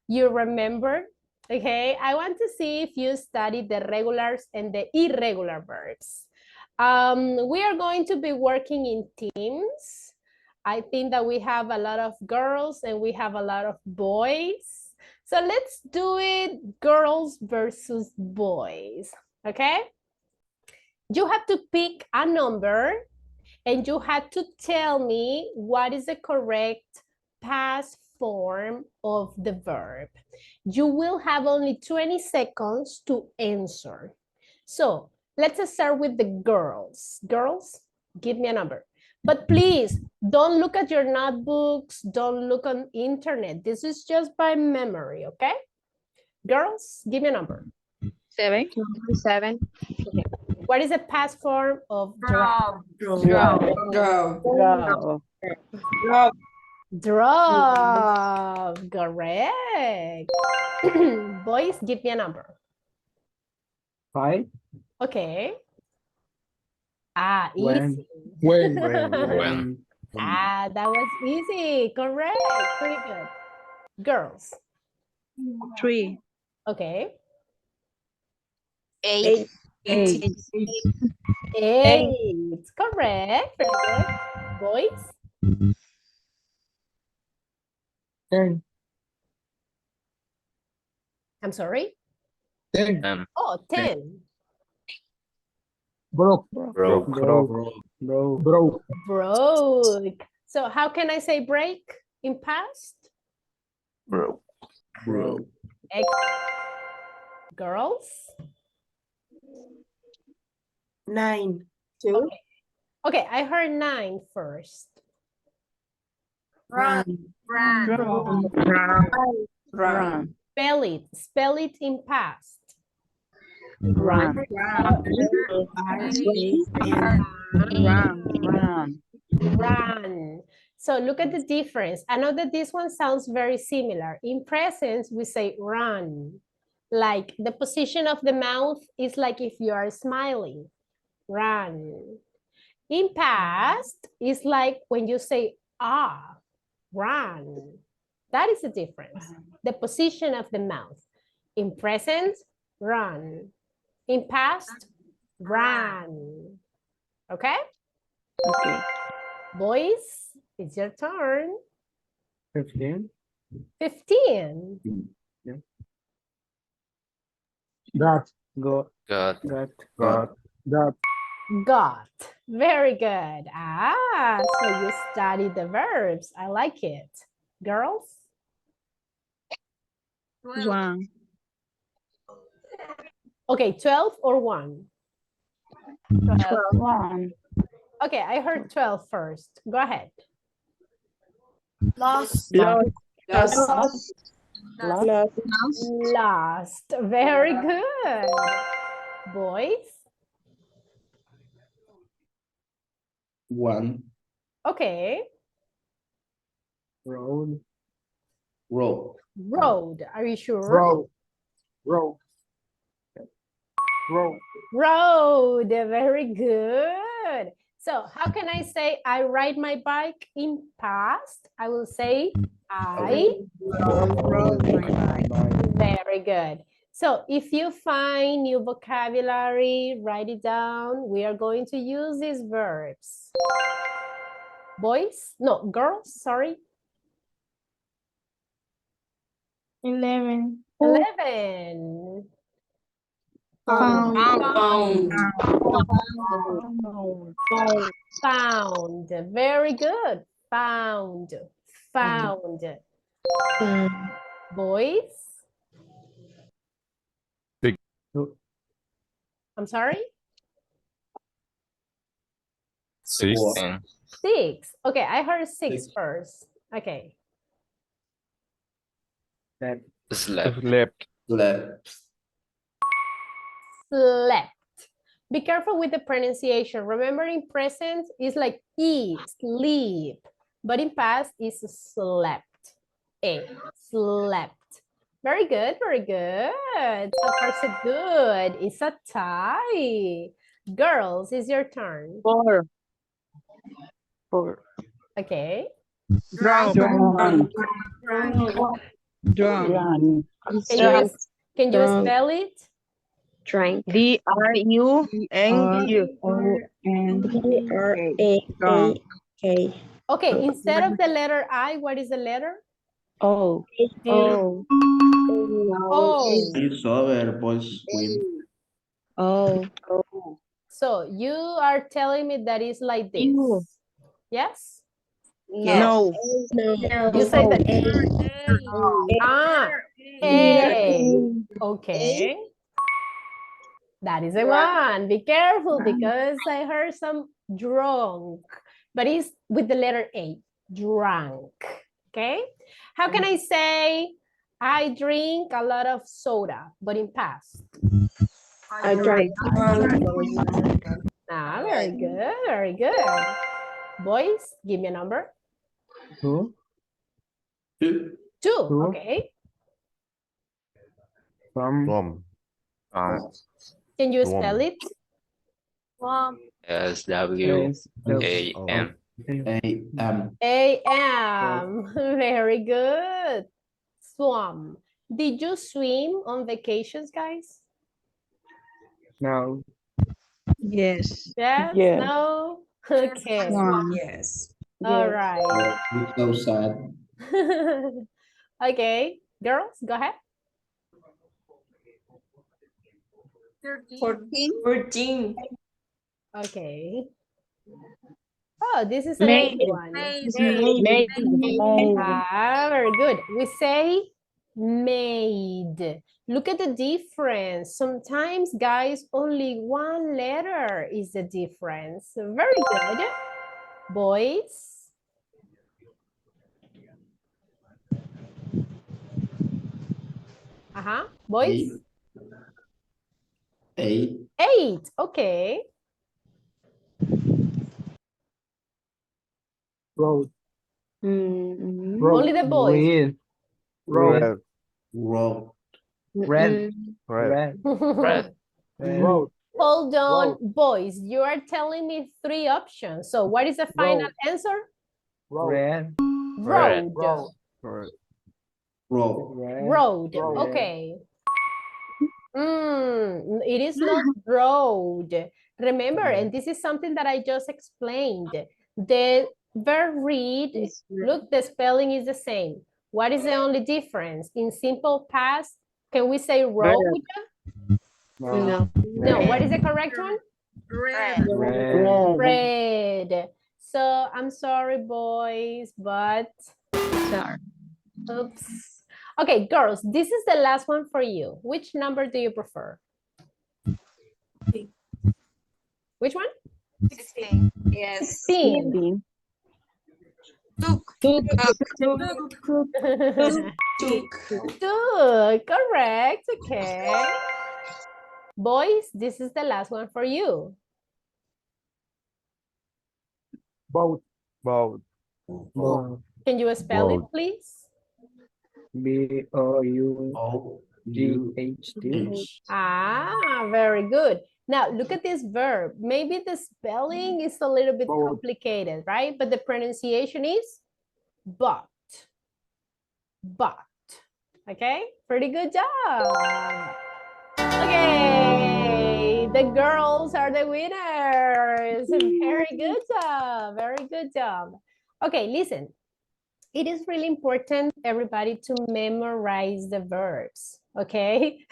you remember. Okay, I want to see if you studied the regulars and the irregular verbs. We are going to be working in teams. I think that we have a lot of girls and we have a lot of boys. So let's do it girls versus boys, okay? You have to pick a number and you have to tell me what is the correct past form of the verb. You will have only 20 seconds to answer. So let's start with the girls. Girls, give me a number. But please, don't look at your notebooks. Don't look on internet. This is just by memory, okay? Girls, give me a number. 7. 7. Okay. What is the past form of Drove. Drove. Correct. Boys, give me a number. 5. Okay. When. Easy. When. That was easy. Correct. Pretty good. Girls. 3. Okay. 8. 8. Correct. Very good. Boys. 10. I'm sorry. 10. Oh, 10. Broke. Broke. So how can I say break in past? Broke. Excellent. Girls. 9. Okay, I heard 9 first. Run. Spell it in past. Run. So look at the difference. I know that this one sounds very similar. In present, we say run. Like the position of the mouth is like if you are smiling. Run. In past, it's like when you say run. That is the difference. The position of the mouth. In present, run. In past, run. Okay? Okay. Boys, it's your turn. 15. 15. Got. Got. Got. Very good. Ah, so you study the verbs. I like it. Girls? 12. 1. Okay, 12 or 1? 1. Okay, I heard 12 first. Go ahead. Lost. Lost. Lost. Very good. Boys? 1. Okay. Road. Road. Road. Are you sure? Road. Road. Road. Road. Very good. So how can I say I ride my bike in past? I will say I Rode my bike. Very good. So if you find new vocabulary, write it down. We are going to use these verbs. Boys? No, girls, sorry. 11. 11. Found. Found. Very good. Found. Found. Boys? I'm sorry? 6. 6. Okay, I heard six first. Okay. Slept. Slept. Be careful with the pronunciation. Remember, in present, it's like eat, sleep. But in past, it's slept. Slept. Very good, very good. So far, so good. It's a tie. Girls, it's your turn. 4. Okay. Drunk. Can you spell it? Drink. D-R-U-N-Q. Drunk. Okay, instead of the letter I, what is the letter? Oh. Oh. It's over, boys win. Oh. So you are telling me that it's like this. Ew. Yes? No. You say that. A. Okay. That is a one. Be careful because I heard some drunk, but it's with the letter A. Drunk. Okay. How can I say I drink a lot of soda, but in past? I drank. Ah, very good, very good. Boys, give me a number. 2. 2. 2, okay. From. Can you spell it? S-W-A-M. A-M. Very good. Swim. Did you swim on vacations, guys? No. Yes. Yes? Yes. No? Okay. Swam. Yes. All right. It's so sad. Okay. Girls, go ahead. 14. 14. Okay. Oh, this is an easy one. Ah, very good. We say made. Look at the difference. Sometimes, guys, only one letter is the difference. Very good. Boys. Boys. 8. 8. Okay. Road. Only the boys. Road. Road. Red. Red. Road. Hold on, boys. You are telling me 3 options. So what is the final answer? Red. Road. Road. Road. Okay. It is not road. Remember, and this is something that I just explained. The verb read, look, the spelling is the same. What is the only difference? In simple past, can we say road? No. No. What is the correct one? Red. Red. Red. So I'm sorry, boys, but Sorry. oops. Okay, girls, this is the last one for you. Which number do you prefer? Which one? 16. Yes. 16. Took. Took, correct, okay. Boys, this is the last one for you. Boat. Boat. Boat. Can you spell it, please? BOUGHT. Ah, very good. Now, look at this verb. Maybe the spelling is a little bit Boat. complicated, right? But the pronunciation is but. But. Okay, pretty good job. Okay, the girls are the winners. Very good job. Very good job. Okay, listen. It is really important, everybody, to memorize the verbs, okay?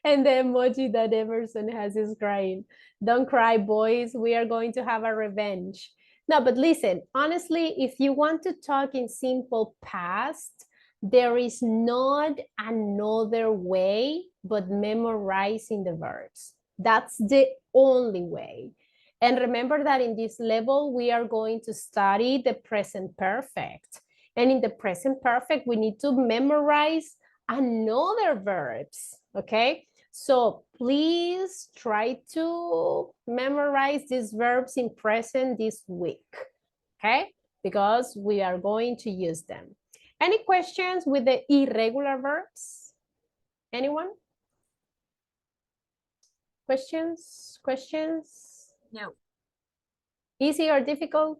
And the emoji that Emerson has is crying. Don't cry, boys. We are going to have a revenge. No, but listen, honestly, if you want to talk in simple past, there is not another way but memorizing the verbs. That's the only way. And remember that in this level, we are going to study the present perfect. And in the present perfect, we need to memorize another verbs, okay? So please try to memorize these verbs in present this week, okay? Because we are going to use them. Any questions with the irregular verbs? Anyone? Questions? Questions? No. Easy or difficult?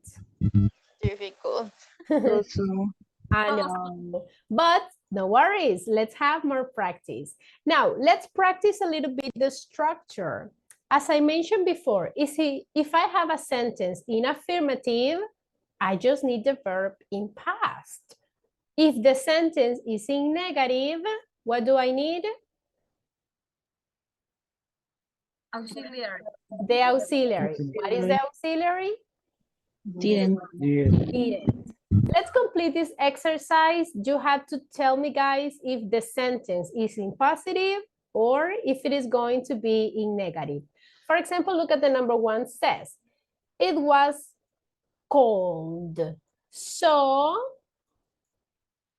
Difficult. Also, I know, but no worries. Let's have more practice. Now, let's practice a little bit the structure. As I mentioned before, if I have a sentence in affirmative, I just need the verb in past. If the sentence is in negative, what do I need? Auxiliary. The auxiliary. What is the auxiliary? didn't. Didn't. Let's complete this exercise. You have to tell me, guys, if the sentence is in positive or if it is going to be in negative. For example, look at the number one says, it was cold. So,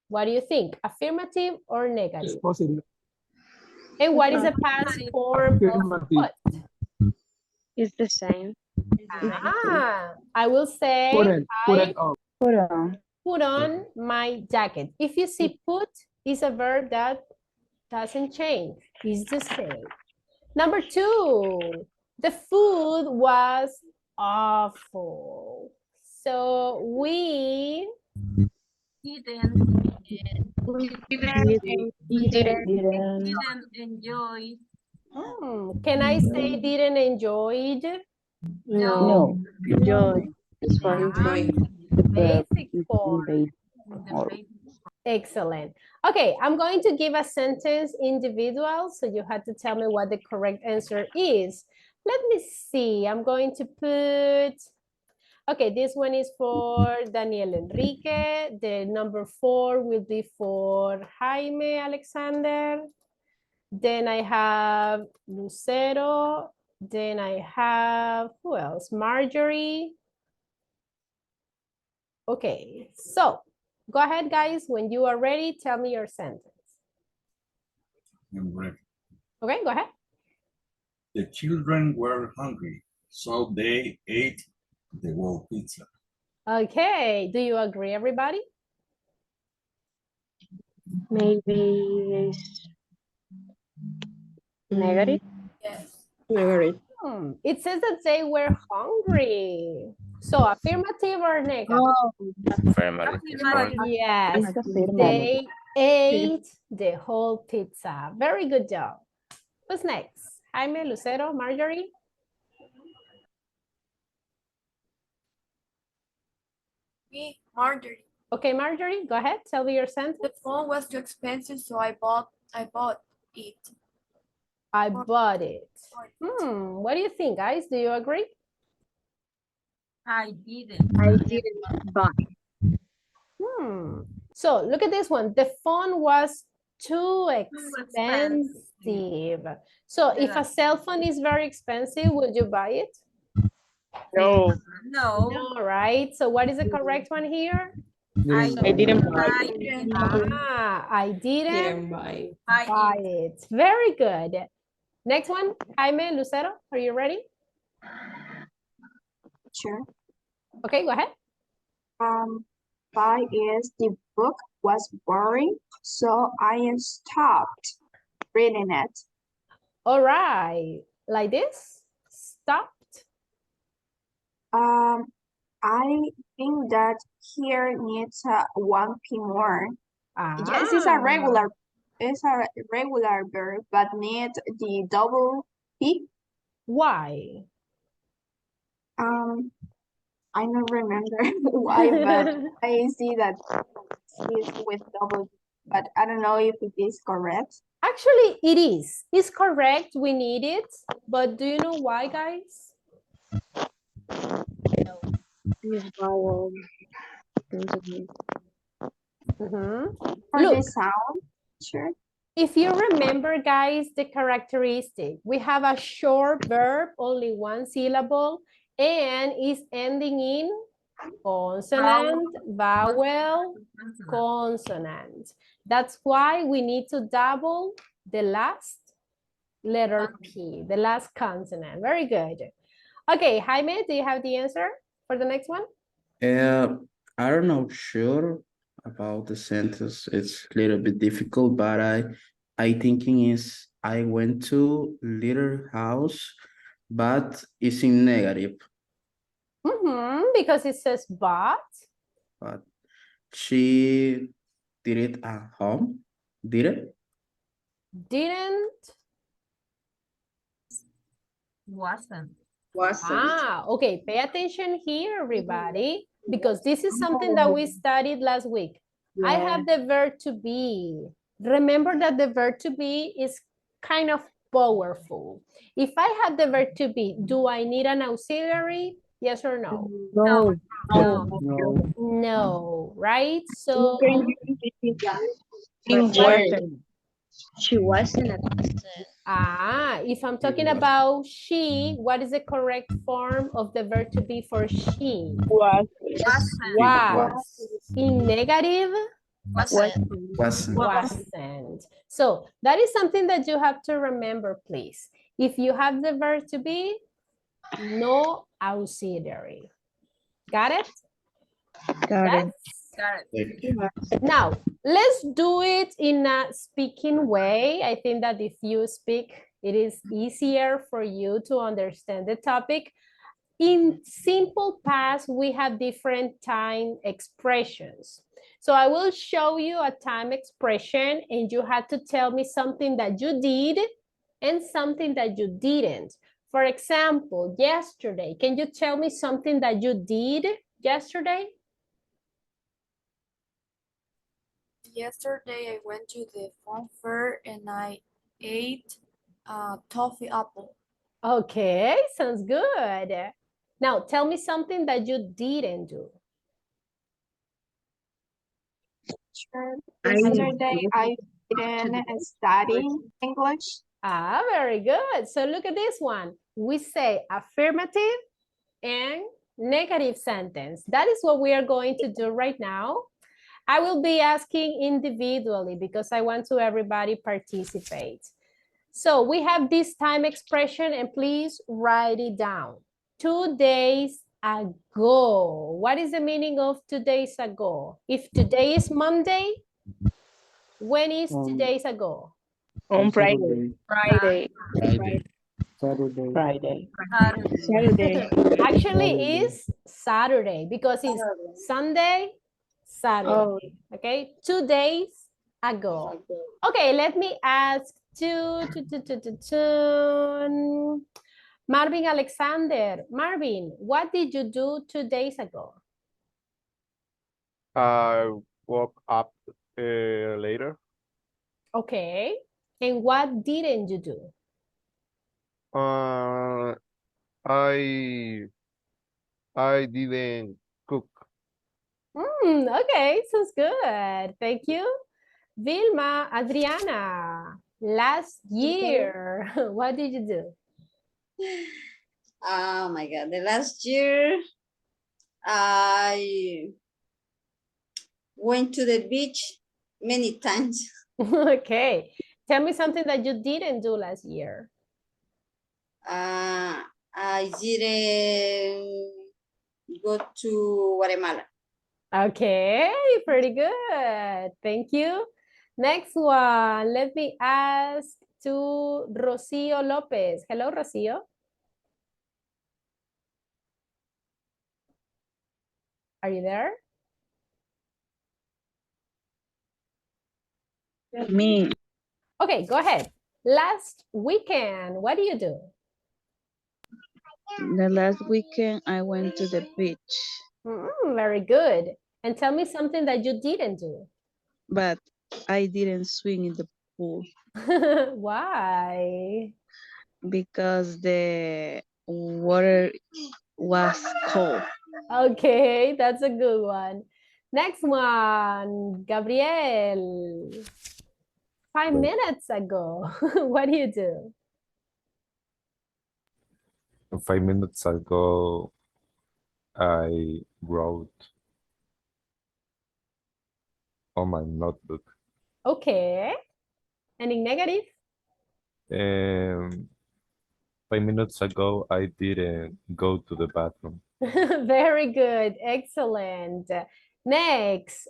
what do you think? Affirmative or negative? Positive. And what is the past form of Affirmative. what? It's the same. Ah, I will say, Put it up. Put on. put on my jacket. If you see put, is a verb that doesn't change. It's the same. Number two, the food was awful. So we Didn't Didn't. enjoy. can I say didn't enjoyed? No. Enjoy. It's fine. Basic form. In the basic. Excellent. Okay, I'm going to give a sentence individual, so you have to tell me what the correct answer is. Let me see. I'm going to put, okay, this one is for Daniel Enrique. The number 4 will be for Jaime Alexander. Then I have Lucero. Then I have, who else? Marjorie. Okay, so go ahead, guys. When you are ready, tell me your sentence. I'm ready. Okay, go ahead. The children were hungry, so they ate the whole pizza. Okay, do you agree, everybody? Maybe it's negative. Yes. Negative. It says that they were hungry. So affirmative or negative? Oh, Affirmative. Yes, it's affirmative. they ate the whole pizza. Very good job. Who's next? Jaime, Lucero, Marjorie? Me, Marjorie. Okay, Marjorie, go ahead. Tell me your The sentence. phone was too expensive, so I bought it. I bought it. What do you think, guys? Do you agree? I didn't. I didn't buy. So look at this one. The phone was too expensive. expensive. So if a cell phone is very expensive, would you buy it? No, No, No, right? So what is the correct one here? I didn't buy. I didn't buy. I didn't buy. buy it. Very good. Next one, Jaime Lucero, are you ready? Sure. Okay, go ahead. Buy is the book was boring, so I stopped reading it. All right, like this, stopped. I think that here needs one P more. Yes, it's a regular verb, but need the double P. Why? I don't remember why, but I see that it's with double P, but I don't know if it is correct. Actually, it is. It's correct. We need it. But do you know why, guys? This vowel. For the Look, sound, sure. if you remember, guys, the characteristic, we have a short verb, only one syllable, and is ending in consonant, vowel, consonant. That's why we need to double the last letter P, the last consonant. Very good. Okay, Jaime, do you have the answer for the next one? I don't know sure about the sentence. It's a little bit difficult, but I thinking is I went to little house, but it's in negative. Because it says but. But she did it at home. Did it? Didn't. wasn't. Okay. Pay attention here, everybody, because this is something that we studied last week. I have the verb to be. Remember that the verb to be is kind of powerful. If I have the verb to be, do I need an auxiliary? Yes or no? No. No, right? So She wasn't. if I'm talking about she, what is the correct form of the verb to be for she? Was. Was. In negative? Wasn't. So that is something that you have to remember, please. If you have the verb to be, no auxiliary. Got it? Got it. Now, let's do it in a speaking way. I think that if you speak, it is easier for you to understand the topic. In simple past, we have different time expressions. So I will show you a time expression and you have to tell me something that you did and something that you didn't. For example, yesterday, can you tell me something that you did yesterday? Yesterday I went to the fun fair and I ate toffee apple. Okay, sounds good. Now tell me something that you didn't do. Sure. Yesterday I didn't study English. Very good. So look at this one. We say affirmative and negative sentence. That is what we are going to do right now. I will be asking individually because I want to everybody participate. So we have this time expression and please write it down. 2 days ago. What is the meaning of 2 days ago? If today is Monday, when is 2 days ago? On Friday. Saturday. Actually is Saturday because it's Sunday, Saturday. Okay, 2 days ago. Okay, let me ask Marvin Alexander. Marvin, what did you do 2 days ago? I woke up later. Okay, and what didn't you do? Uh, I I didn't cook. Okay, sounds good. Thank you. Vilma, Adriana, last year, what did you do? Oh my God, the last year I went to the beach many times. Okay, tell me something that you didn't do last year. I didn't go to Guatemala. Okay, pretty good. Thank you. Next one, let me ask to Rocio Lopez. Hello, Rocio. Are you there? Me, Okay, go ahead. Last weekend, what do you do? the last weekend I went to the beach, Very good. And tell me something that you didn't do. but I didn't swim in the pool Why? because the water was cold. Okay, that's a good one. Next one, Gabriel. 5 minutes ago, what do you do? 5 minutes ago, I wrote on my notebook. Okay. Any negative? And 5 minutes ago, I didn't go to the bathroom. Very good. Excellent. Next,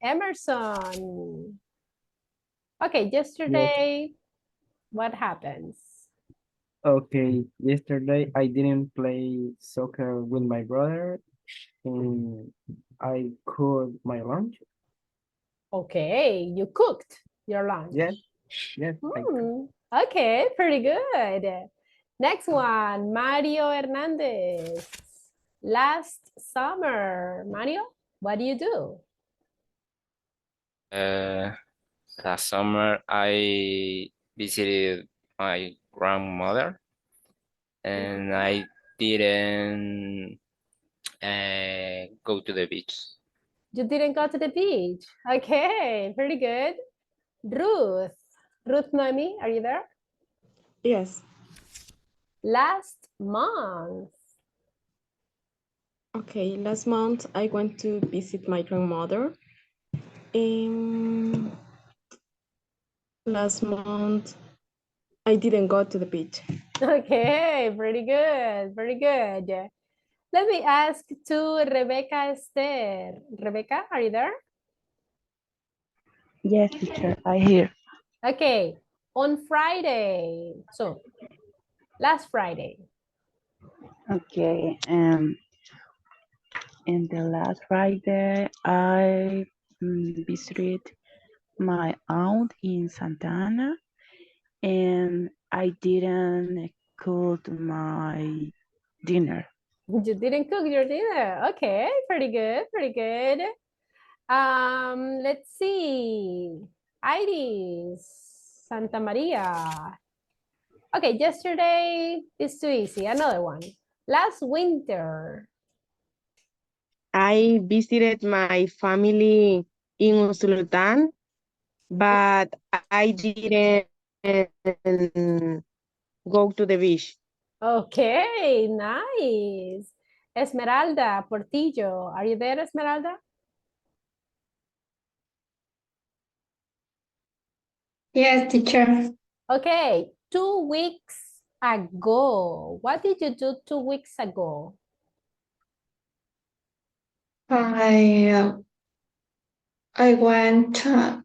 Emerson. Okay, yesterday, what happens? Okay, yesterday I didn't play soccer with my brother and I cooked my lunch. Okay, you cooked your lunch. Yes, yes, I cooked. Okay, pretty good. Next one, Mario Hernandez. Last summer, Mario, what do you do? Last summer, I visited my grandmother and I didn't go to the beach. You didn't go to the beach. Okay, pretty good. Ruth. Ruth Noemi, are you there? Yes. Last month. Okay, last month I went to visit my grandmother. Last month I didn't go to the beach. Okay, pretty good, pretty good. Let me ask to Rebecca Esther. Rebecca, are you there? Yes, teacher, I hear. Okay, on Friday, so last Friday. Okay, in the last Friday, I visited my aunt in Santa Ana, and I didn't cook my dinner. You didn't cook your dinner. Okay, pretty good, pretty good. Let's see. Iris, Santa Maria. Okay, yesterday is too easy. Another one. Last winter. I visited my family in Usulután, but I didn't go to the beach. Okay, nice. Esmeralda Portillo. Are you there, Esmeralda? Yes, teacher. Okay, 2 weeks ago. What did you do 2 weeks ago? I I went to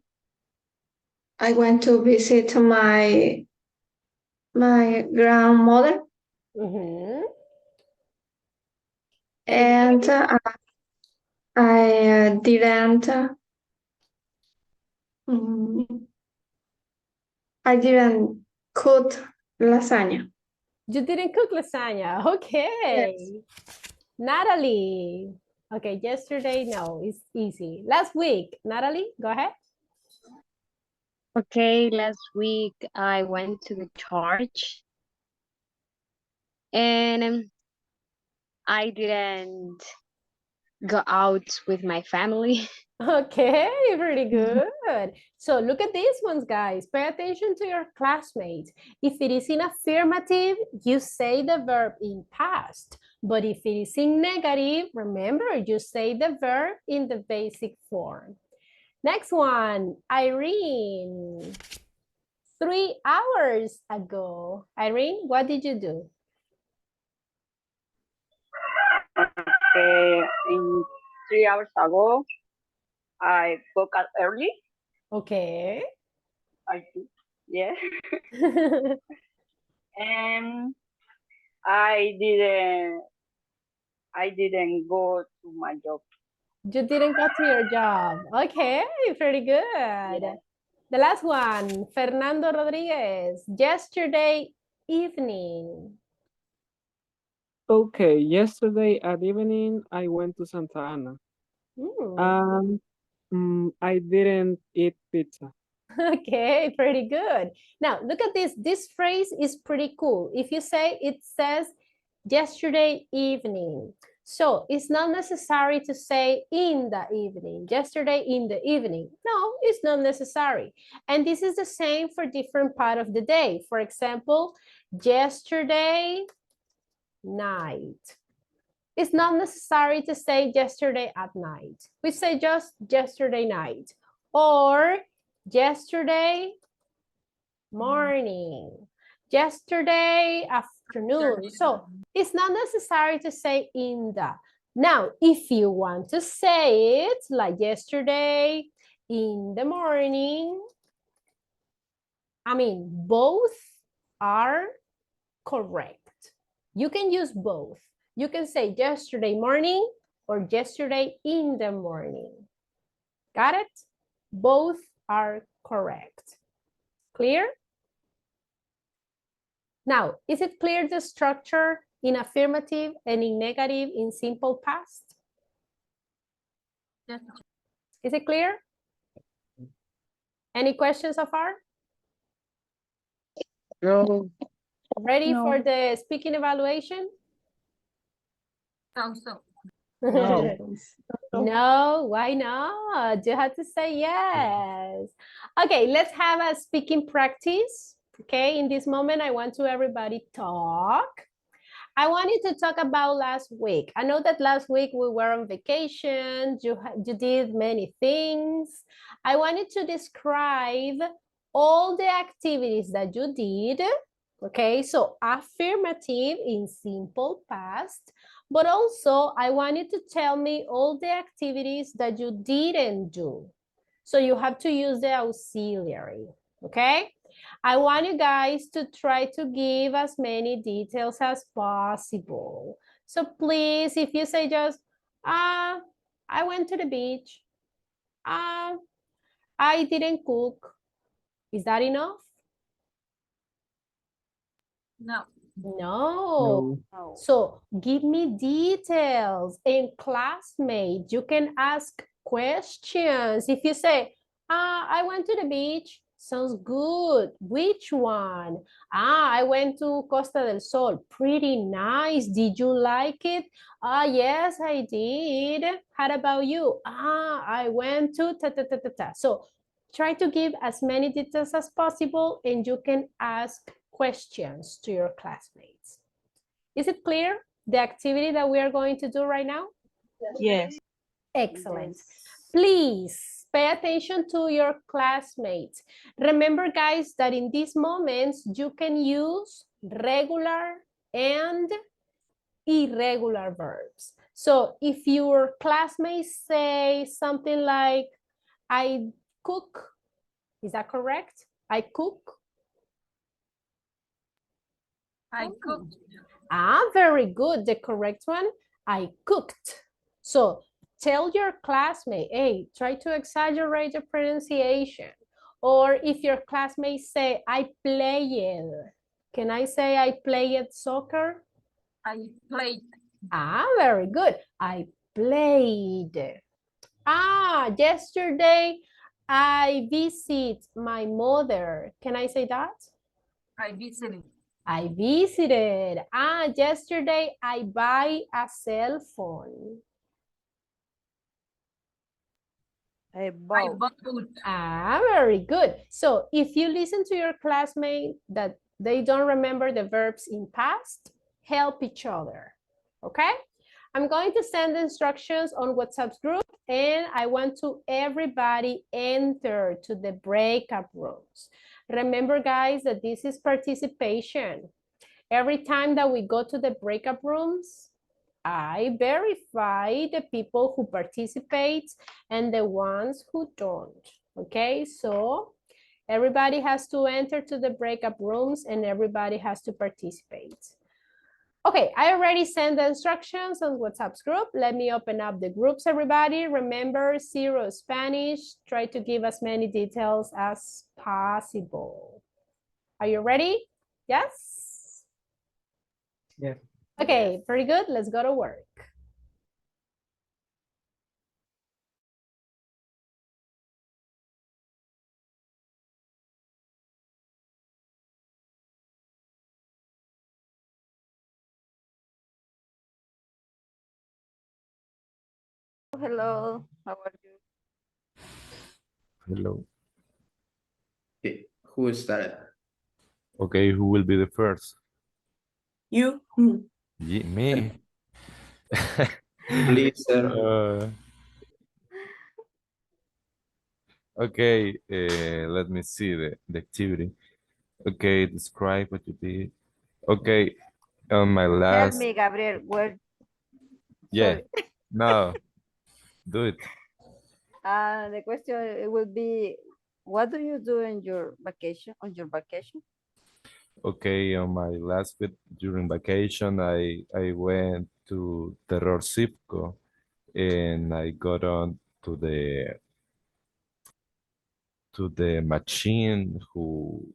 visit my grandmother, and I didn't mm, I didn't cook lasagna. You didn't cook lasagna. Okay. Yes. Natalie. Okay, yesterday, no, it's easy. Last week, Natalie, go ahead. Okay, last week I went to the church and I didn't go out with my family. Okay, pretty good. So look at these ones, guys. Pay attention to your classmates. If it is in affirmative, you say the verb in past. But if it is in negative, remember, you say the verb in the basic form. Next one, Irene. 3 hours ago. Irene, what did you do? In 3 hours ago, I woke up early. Okay. I do, yeah. And I didn't go to my job. You didn't go to your job. Okay, pretty good. Yeah. The last one, Fernando Rodriguez. Yesterday evening. Okay, yesterday at evening I went to Santa Ana and I didn't eat pizza. Okay, pretty good. Now, look at this. This phrase is pretty cool. If you say, it says yesterday evening. So it's not necessary to say in the evening, yesterday in the evening. No, it's not necessary. And this is the same for different part of the day. For example, yesterday night. It's not necessary to say yesterday at night. We say just yesterday night or yesterday morning, yesterday afternoon. So it's not necessary to say in the. Now, if you want to say it like yesterday in the morning, I mean, both are correct. You can use both. You can say yesterday morning or yesterday in the morning. Got it? Both are correct. Clear? Now, is it clear the structure in affirmative and in negative in simple past? Yes. Is it clear? Any questions so far? No. Ready No. for the speaking evaluation? So. No. No, why not? You have to say yes. Okay, let's have a speaking practice. Okay, in this moment, I want to everybody talk. I wanted to talk about last week. I know that last week we were on vacation. You did many things. I wanted to describe all the activities that you did. Okay, so affirmative in simple past. But also, I want you to tell me all the activities that you didn't do. So you have to use the auxiliary, okay? I want you guys to try to give as many details as possible. So please, if you say just, I went to the beach, I didn't cook, is that enough? No. No. So give me details. And classmates, you can ask questions. If you say, I went to the beach, sounds good. Which one? I went to Costa del Sol. Pretty nice. Did you like it? Yes, I did. How about you? I went to ta ta ta ta ta. So try to give as many details as possible and you can ask questions to your classmates. Is it clear, the activity that we are going to do right now? Yes. Excellent. Please pay attention to your classmates. Remember, guys, that in these moments, you can use regular and irregular verbs. So if your classmates say something like, I cook, is that correct? I cook. I cooked. Very good. The correct one, I cooked. So tell your classmate, hey, try to exaggerate the pronunciation. Or if your classmates say, I played. Can I say I played soccer? I played. Very good. I played. Yesterday I visit my mother. Can I say that? I visited. I visited. Yesterday I buy a cell phone. I bought. Very good. So if you listen to your classmate that they don't remember the verbs in past, help each other, okay? I'm going to send instructions on WhatsApp group and I want to everybody enter to the breakout rooms. Remember guys that this is participation. Every time that we go to the breakout rooms, I verify the people who participate and the ones who don't, okay? So everybody has to enter to the breakout rooms and everybody has to participate. Okay, I already sent the instructions on WhatsApp's group. Let me open up the groups, everybody. Remember, 0 Spanish. Try to give as many details as possible. Are you ready? Yes? Yes. Okay, very good. Let's go to work. Hello, how are you? Hello. Okay, who started? Okay, who will be the first? You. Me. Please, sir. Okay, let me see the activity. Okay, describe what you did. Okay, on my Tell last, me, Gabriel, where, yeah, sorry. no, do it. The question it will be, what do you do in your vacation, on your vacation? Okay, on my last week during vacation, I went to Terror Cipco and I got on to the machine who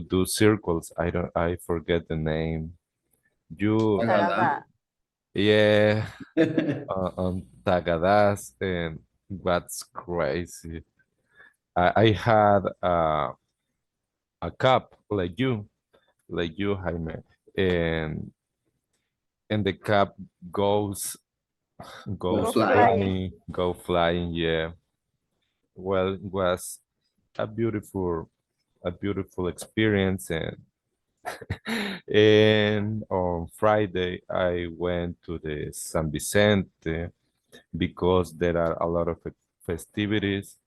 do circles. I forget the name. You Tagada. yeah, on Tagadas, and what's crazy. I had a cup like you, Jaime, and and the cup goes Go goes flying. flying, go flying. Yeah. Well, it was a beautiful experience, and on Friday I went to the San Vicente because there are a lot of festivities,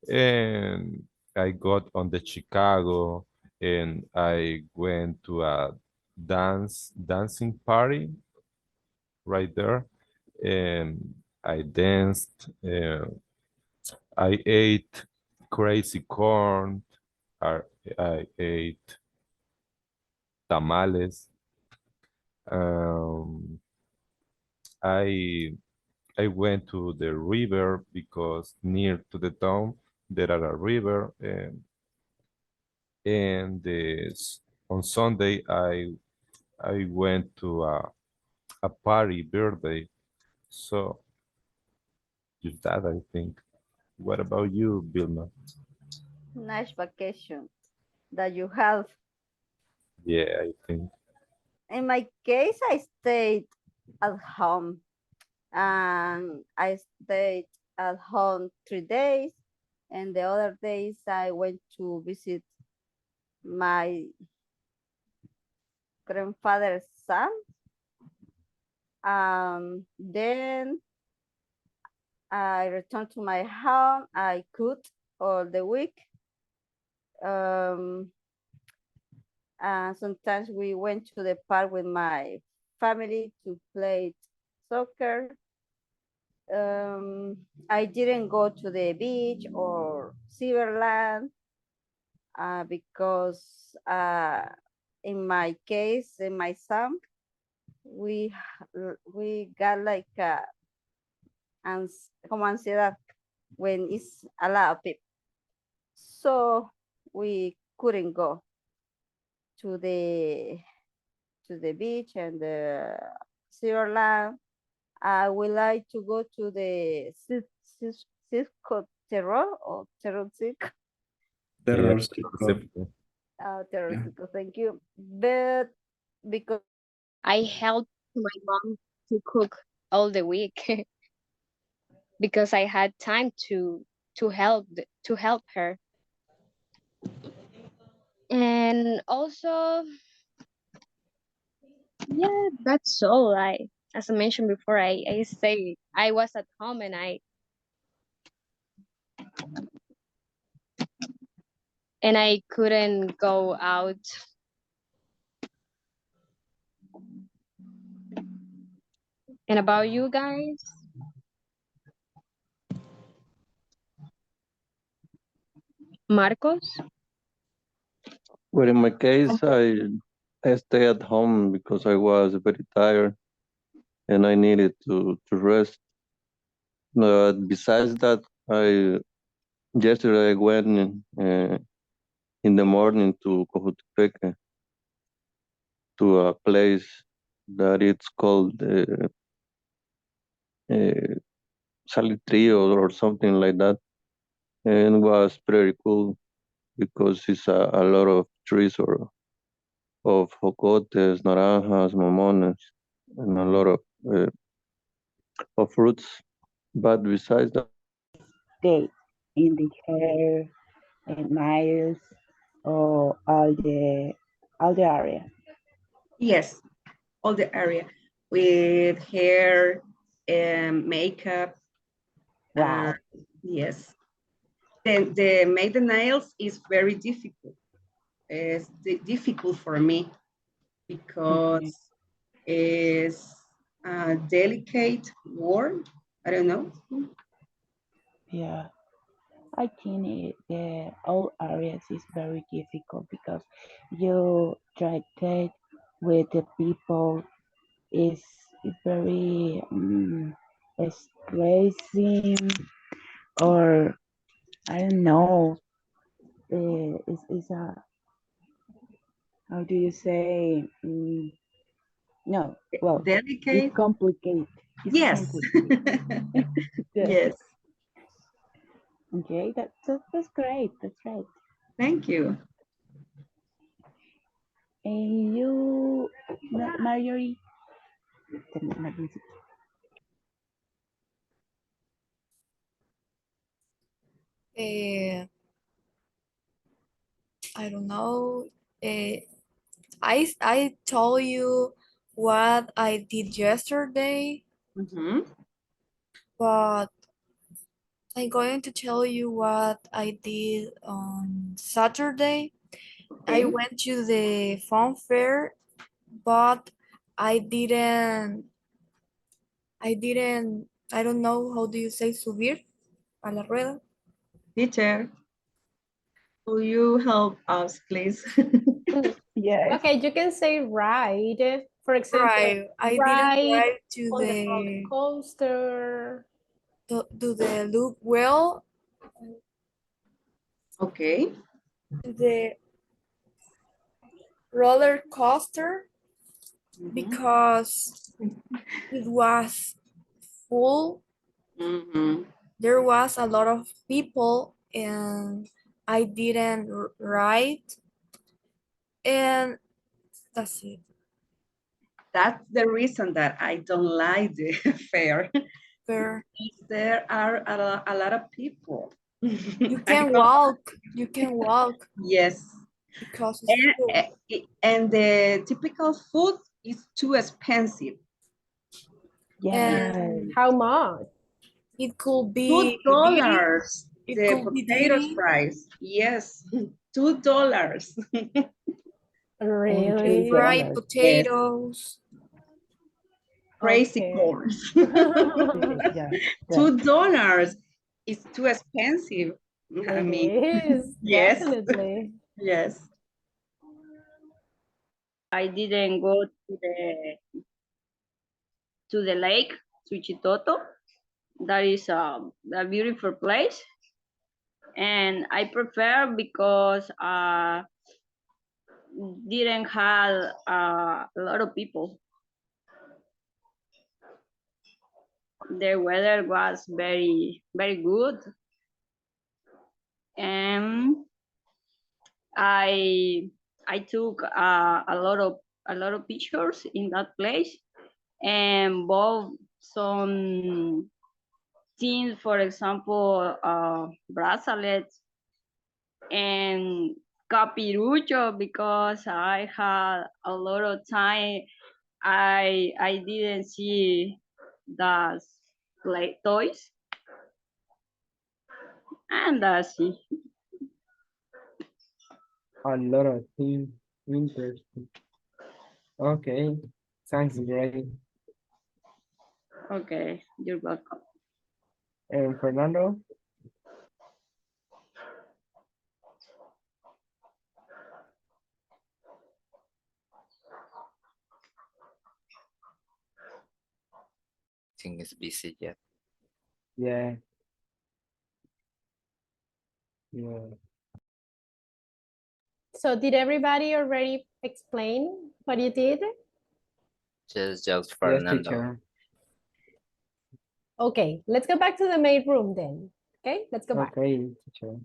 and I got on the Chicago and I went to a dancing party right there, and I danced. I ate crazy corn. I, I ate tamales. Um, I I went to the river because near to the town there are a river, and on Sunday I went to a party birthday. So just that I think. What about you, Vilma? Nice vacation that you have. Yeah, I think. In my case, I stayed at home and I stayed at home 3 days, and the other days I went to visit my grandfather's son. Then I returned to my home. I cooked all the week. And sometimes we went to the park with my family to play soccer. I didn't go to the beach or Silverland because in my case, in my son, we got like como ansiedad when it's a lot of people. So we couldn't go to the beach and the Silverland. I would like to go to the circus terror or terroristic. Terrorcico. Terrorcico, thank you. But because I helped my mom to cook all the week because I had time to help her. And also, yeah, that's all. As I mentioned before, I was at home and I couldn't go out. And about you guys? Marcos? Well, in my case, I stay at home because I was very tired and I needed to rest. But besides that, I yesterday I went in the morning to Cojutepeque to a place that it's called uh, Salitrio or something like that, and was pretty cool because it's a lot of trees or of jocotes, naranjas, mamones, and a lot of fruits. But besides that, Okay, in the hair and nails or all the area. Yes, all the area with hair and makeup. Wow. Yes. The make the nails is very difficult. It's difficult for me because it's a delicate work. I don't know. Yeah, I think all areas is very difficult because you try with the people is very stressing or I don't know. Is a how do you say? No, well, Delicate. it's complicated. It's Yes. complicated. Yes. Okay, that's great. That's right. Thank you. And you, Marjorie? I don't know. I told you what I did yesterday, but I'm going to tell you what I did on Saturday. I Okay. went to the fun fair, but I don't know how do you say subir a la rueda. Teacher, will you help us, please? Yes. Okay, you can say ride. For example, Right, I didn't ride try to on the roller coaster. do the look well. Okay. The roller coaster because it was full. There was a lot of people and I didn't ride, and that's it. That's the reason that I don't like the fair. Fair. There are a lot of people. You can walk. You can walk Yes. because it's full. And the typical food is too expensive. And How much? it could be $2. It The could be potatoes price. Yes. $2. Really? fried Yes. potatoes. Crazy Okay. corn. Yeah. $2 is too expensive. I It mean, is, yes. definitely. Yes. I didn't go to the lake, Suchitoto. That is a beautiful place. And I prefer because didn't have a lot of people. The weather was very, very good. and I took a lot of pictures in that place and bought some things, for example, bracelets and capirucho, because I had a lot of time. I didn't see the play toys, and that's it. A lot of things. Interesting. Okay. Sounds great. Okay, you're welcome. And Fernando? Think it's busy yet. Yeah. Yeah. So did everybody already explain what you did? Just Yes, Fernando. teacher. Okay, let's go back to the main room then. Okay, let's go back. Okay, teacher.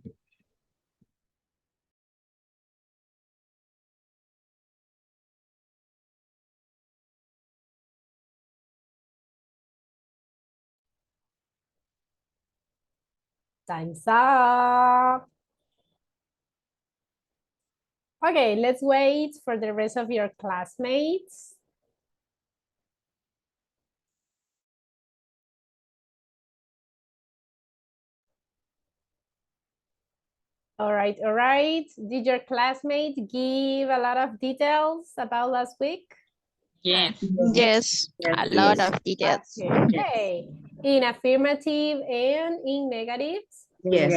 Time's up. Okay, let's wait for the rest of your classmates. All right, all right. Did your classmate give a lot of details about last week? Yes. Yes. A lot of details. Okay. In affirmative and in negatives? Yes.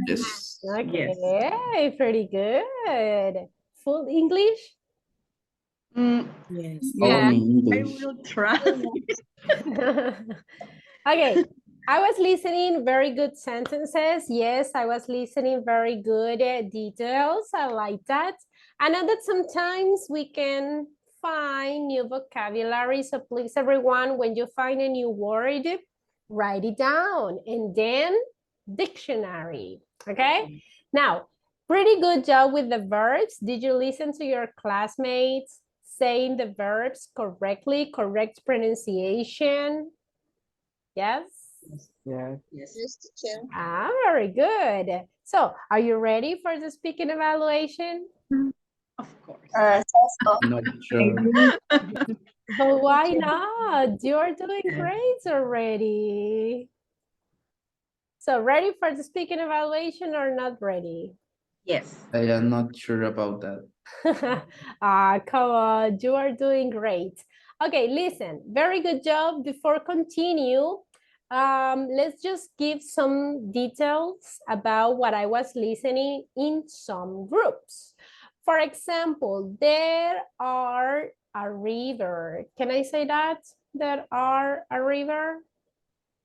Yes. Okay, pretty good. Full English? Yes. Yeah, Only I English. will try. Okay, I was listening very good sentences. Yes, I was listening very good details. I like that. I know that sometimes we can find new vocabulary. So please, everyone, when you find a new word, write it down and then dictionary. Okay? Now, pretty good job with the verbs. Did you listen to your classmates saying the verbs correctly, correct pronunciation? Yes? Yeah. Yes. Yes, teacher. Ah, very good. So, are you ready for the speaking evaluation? Of course. Not sure. But why not? You're doing great already. So, ready for the speaking evaluation or not ready? Yes. I am not sure about that. Come on, you are doing great. Okay, listen, very good job. Before continue, let's just give some details about what I was listening in some groups. For example, there are a river. Can I say that? There are a river?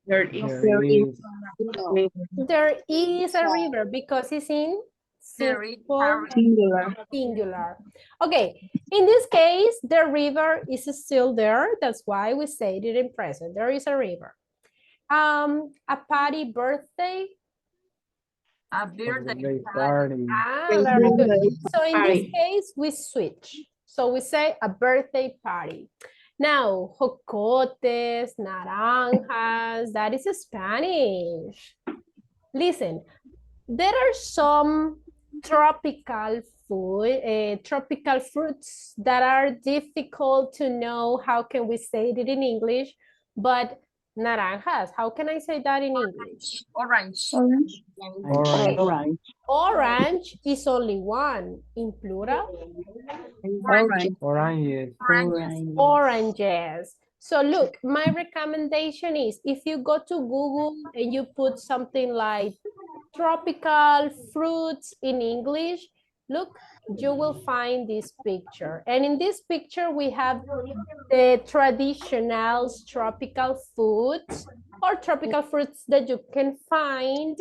There is. There is. There is a river because it's in simple singular. Okay, in this case, the river is still there. That's why we say it in present. There is a river. A party birthday. A birthday Party. Ah, very good. So in this case, we switch. So we say a birthday party. Now, jocotes, naranjas, that is Spanish. Listen, there are some tropical tropical fruits that are difficult to know. How can we say it in English? But naranjas, how can I say that in English? orange. Orange. Orange is only one. In plural? Oranges. Oranges. So look, my recommendation is if you go to Google and you put something like tropical fruits in English, look, you will find this picture. And in this picture, we have the traditional tropical foods or tropical fruits that you can find,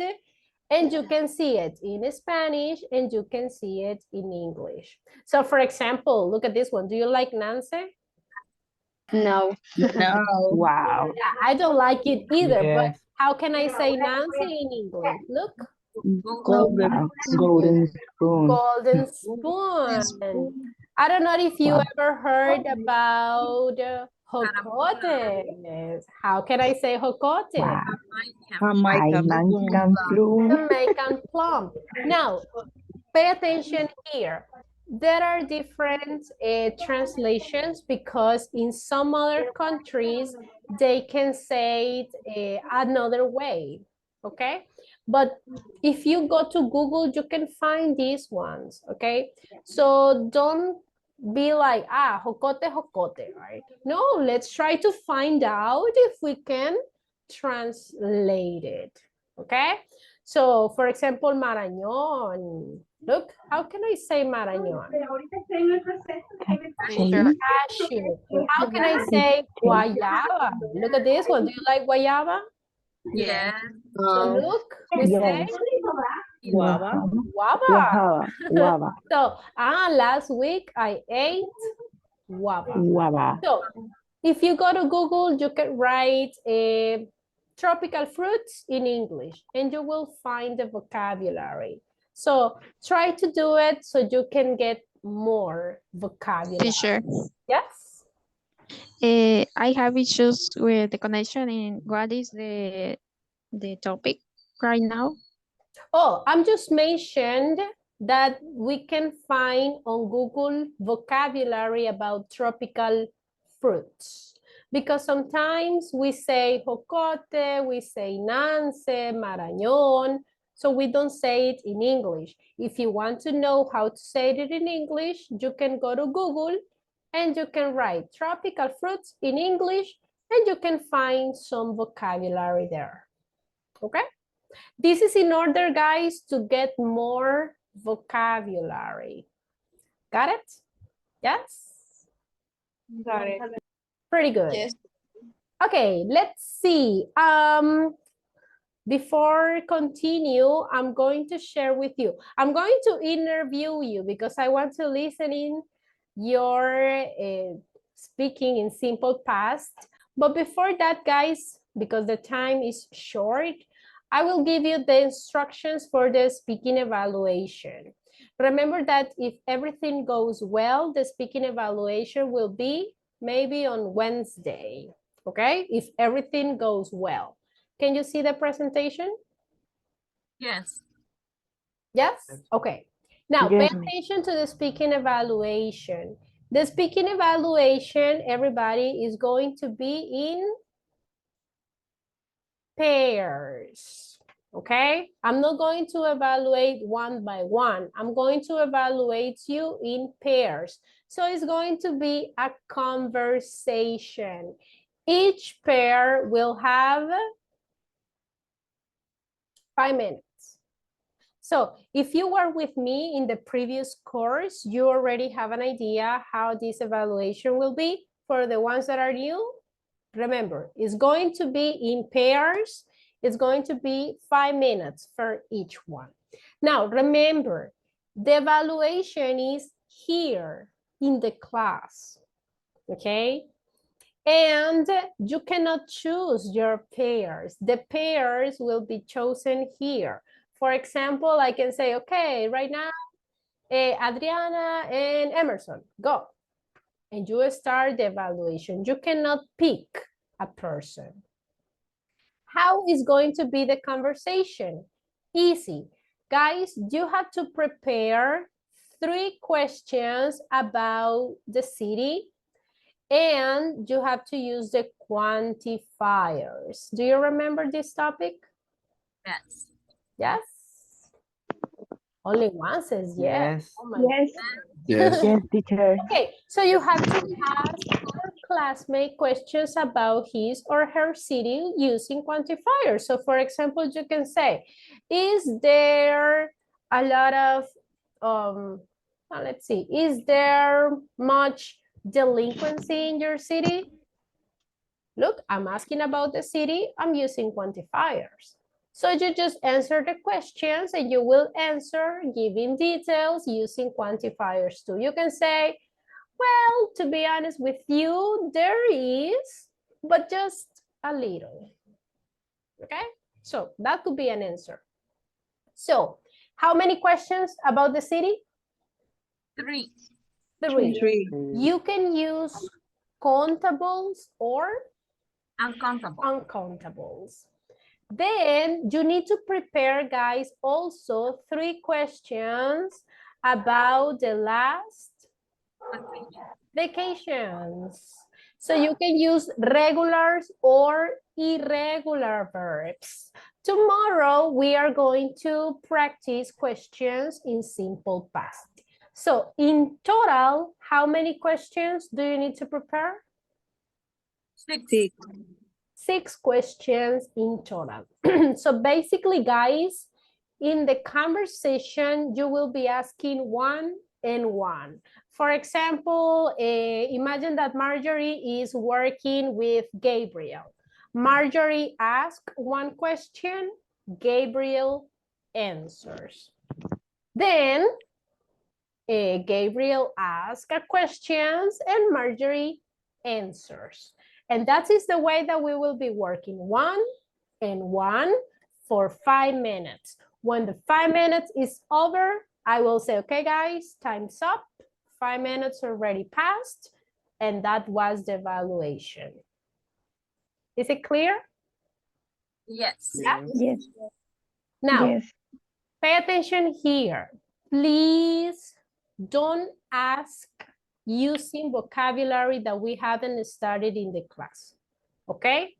and you can see it in Spanish and you can see it in English. So for example, look at this one. Do you like Nancy? No. No. Wow. I don't like it either, but Yes. how can I say Nancy in English? Look. Golden spoon. Golden spoon. I don't know if you ever heard about jocotes. How can I say jocote? Jamaican plum. Jamaican plum. Now, pay attention here. There are different translations because in some other countries, they can say it another way, okay? But if you go to Google, you can find these ones, okay? So don't be like, jocote, jocote, right? No, let's try to find out if we can translate it, okay? So, for example, Marañón. Look, how can I say Marañón? Cashew. How can I say guayaba? Look at this one. Do you like guayaba? Yes. So look, we say Guava. guava. Guava. So, last week I ate guava. Guava. So, if you go to Google, you can write tropical fruits in English and you will find the vocabulary. So try to do it so you can get more vocabulary. Teacher. Yes? I have issues with the connection in what is the topic right now. Oh, I'm just mentioned that we can find on Google vocabulary about tropical fruits. Because sometimes we say jocote, we say nance, marañón, so we don't say it in English. If you want to know how to say it in English, you can go to Google and you can write tropical fruits in English and you can find some vocabulary there, okay? This is in order, guys, to get more vocabulary. Got it? Yes? Got it. Pretty good. Yes. Okay, let's see. Before continue, I'm going to share with you. I'm going to interview you because I want to listen in your speaking in simple past. But before that, guys, because the time is short, I will give you the instructions for the speaking evaluation. Remember that if everything goes well, the speaking evaluation will be maybe on Wednesday, okay? If everything goes well. Can you see the presentation? Yes. Yes? Okay. Now, Yes, pay attention to the speaking evaluation. The speaking evaluation, everybody, is going to be in pairs, okay? I'm not going to evaluate one by one. I'm going to evaluate you in pairs. So it's going to be a conversation. Each pair will have 5 minutes. So if you were with me in the previous course, you already have an idea how this evaluation will be. For the ones that are new, remember, it's going to be in pairs. It's going to be 5 minutes for each one. Now, remember, the evaluation is here in the class, okay? And you cannot choose your pairs. The pairs will be chosen here. For example, I can say, okay, right now, Adriana and Emerson, go. And you start the evaluation. You cannot pick a person. How is going to be the conversation? Easy. Guys, you have to prepare 3 questions about the city and you have to use the quantifiers. Do you remember this topic? Yes. Yes? Only one says yes. Yes. Oh my Yes. Yes. Yes, teacher. Okay, so you have to ask your classmate questions about his or her city using quantifiers. So for example, you can say, is there a lot of, let's see, is there much delinquency in your city? Look, I'm asking about the city, I'm using quantifiers. So you just answer the questions and you will answer giving details using quantifiers too. You can say, well, to be honest with you, there is, but just a little. Okay, so that could be an answer. So, how many questions about the city? 3. 3. You can use countables or uncountables. Then you need to prepare, guys, also 3 questions about the last vacations. So you can use regulars or irregular verbs. Tomorrow, we are going to practice questions in simple past. So in total, how many questions do you need to prepare? 6. 6 questions in total. So basically, guys, in the conversation, you will be asking 1 and 1. For example, imagine that Marjorie is working with Gabriel. Marjorie asks 1 question, Gabriel answers. Then Gabriel asks questions and Marjorie answers. And that is the way that we will be working 1 and 1 for 5 minutes. When the 5 minutes is over, I will say, okay, guys, time's up. 5 minutes already passed. And that was the evaluation. Is it clear? Yes. Yeah? Yes. Now, Yes. pay attention here. Please don't ask using vocabulary that we haven't studied in the class, okay?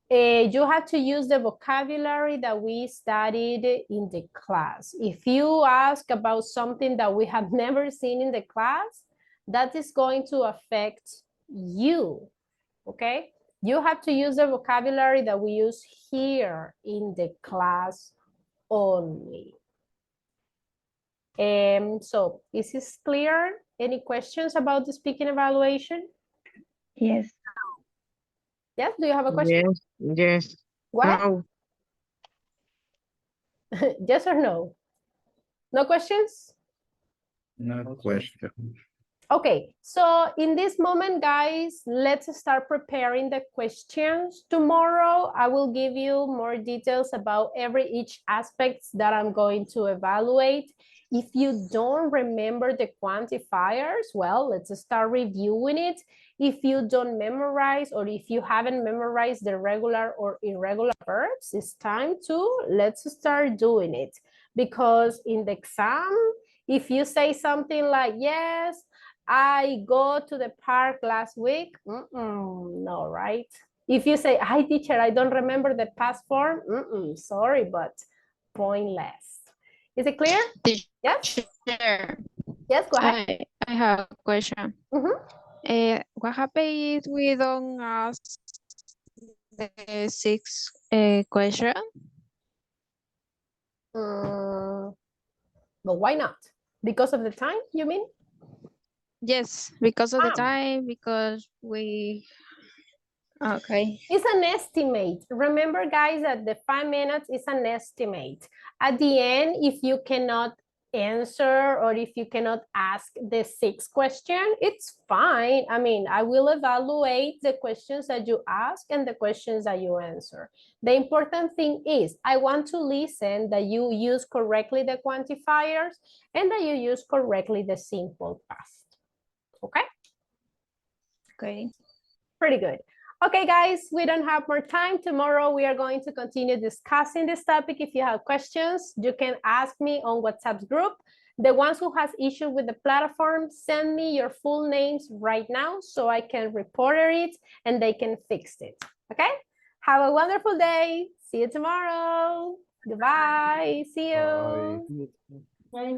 You have to use the vocabulary that we studied in the class. If you ask about something that we have never seen in the class, that is going to affect you, okay? You have to use the vocabulary that we use here in the class only. So, is this clear? Any questions about the speaking evaluation? Yes. Yes, do you have a question? Yes. Go ahead. No. Yes or no? No questions? No question. Okay, so in this moment, guys, let's start preparing the questions. Tomorrow, I will give you more details about each aspect that I'm going to evaluate. If you don't remember the quantifiers, well, let's start reviewing it. If you don't memorize or if you haven't memorized the regular or irregular verbs, it's time to let's start doing it. Because in the exam, if you say something like, yes, I go to the park last week, no, right? If you say, hi, teacher, I don't remember the past form, sorry, but pointless. Is it clear? Yes? Yes, go ahead. I have a question. What happens if we don't ask the 6 question? But why not? Because of the time, you mean? Yes, because of the time, because we... Okay. It's an estimate. Remember, guys, that the 5 minutes is an estimate. At the end, if you cannot answer or if you cannot ask the 6th question, it's fine. I mean, I will evaluate the questions that you ask and the questions that you answer. The important thing is I want to listen that you use correctly the quantifiers and that you use correctly the simple past. Okay? Okay. Pretty good. Okay, guys, we don't have more time. Tomorrow, we are going to continue discussing this topic. If you have questions, you can ask me on WhatsApp group. The ones who has issue with the platform, send me your full names right now so I can report it and they can fix it. Okay? Have a wonderful day. See you tomorrow. Goodbye. See you. Bye.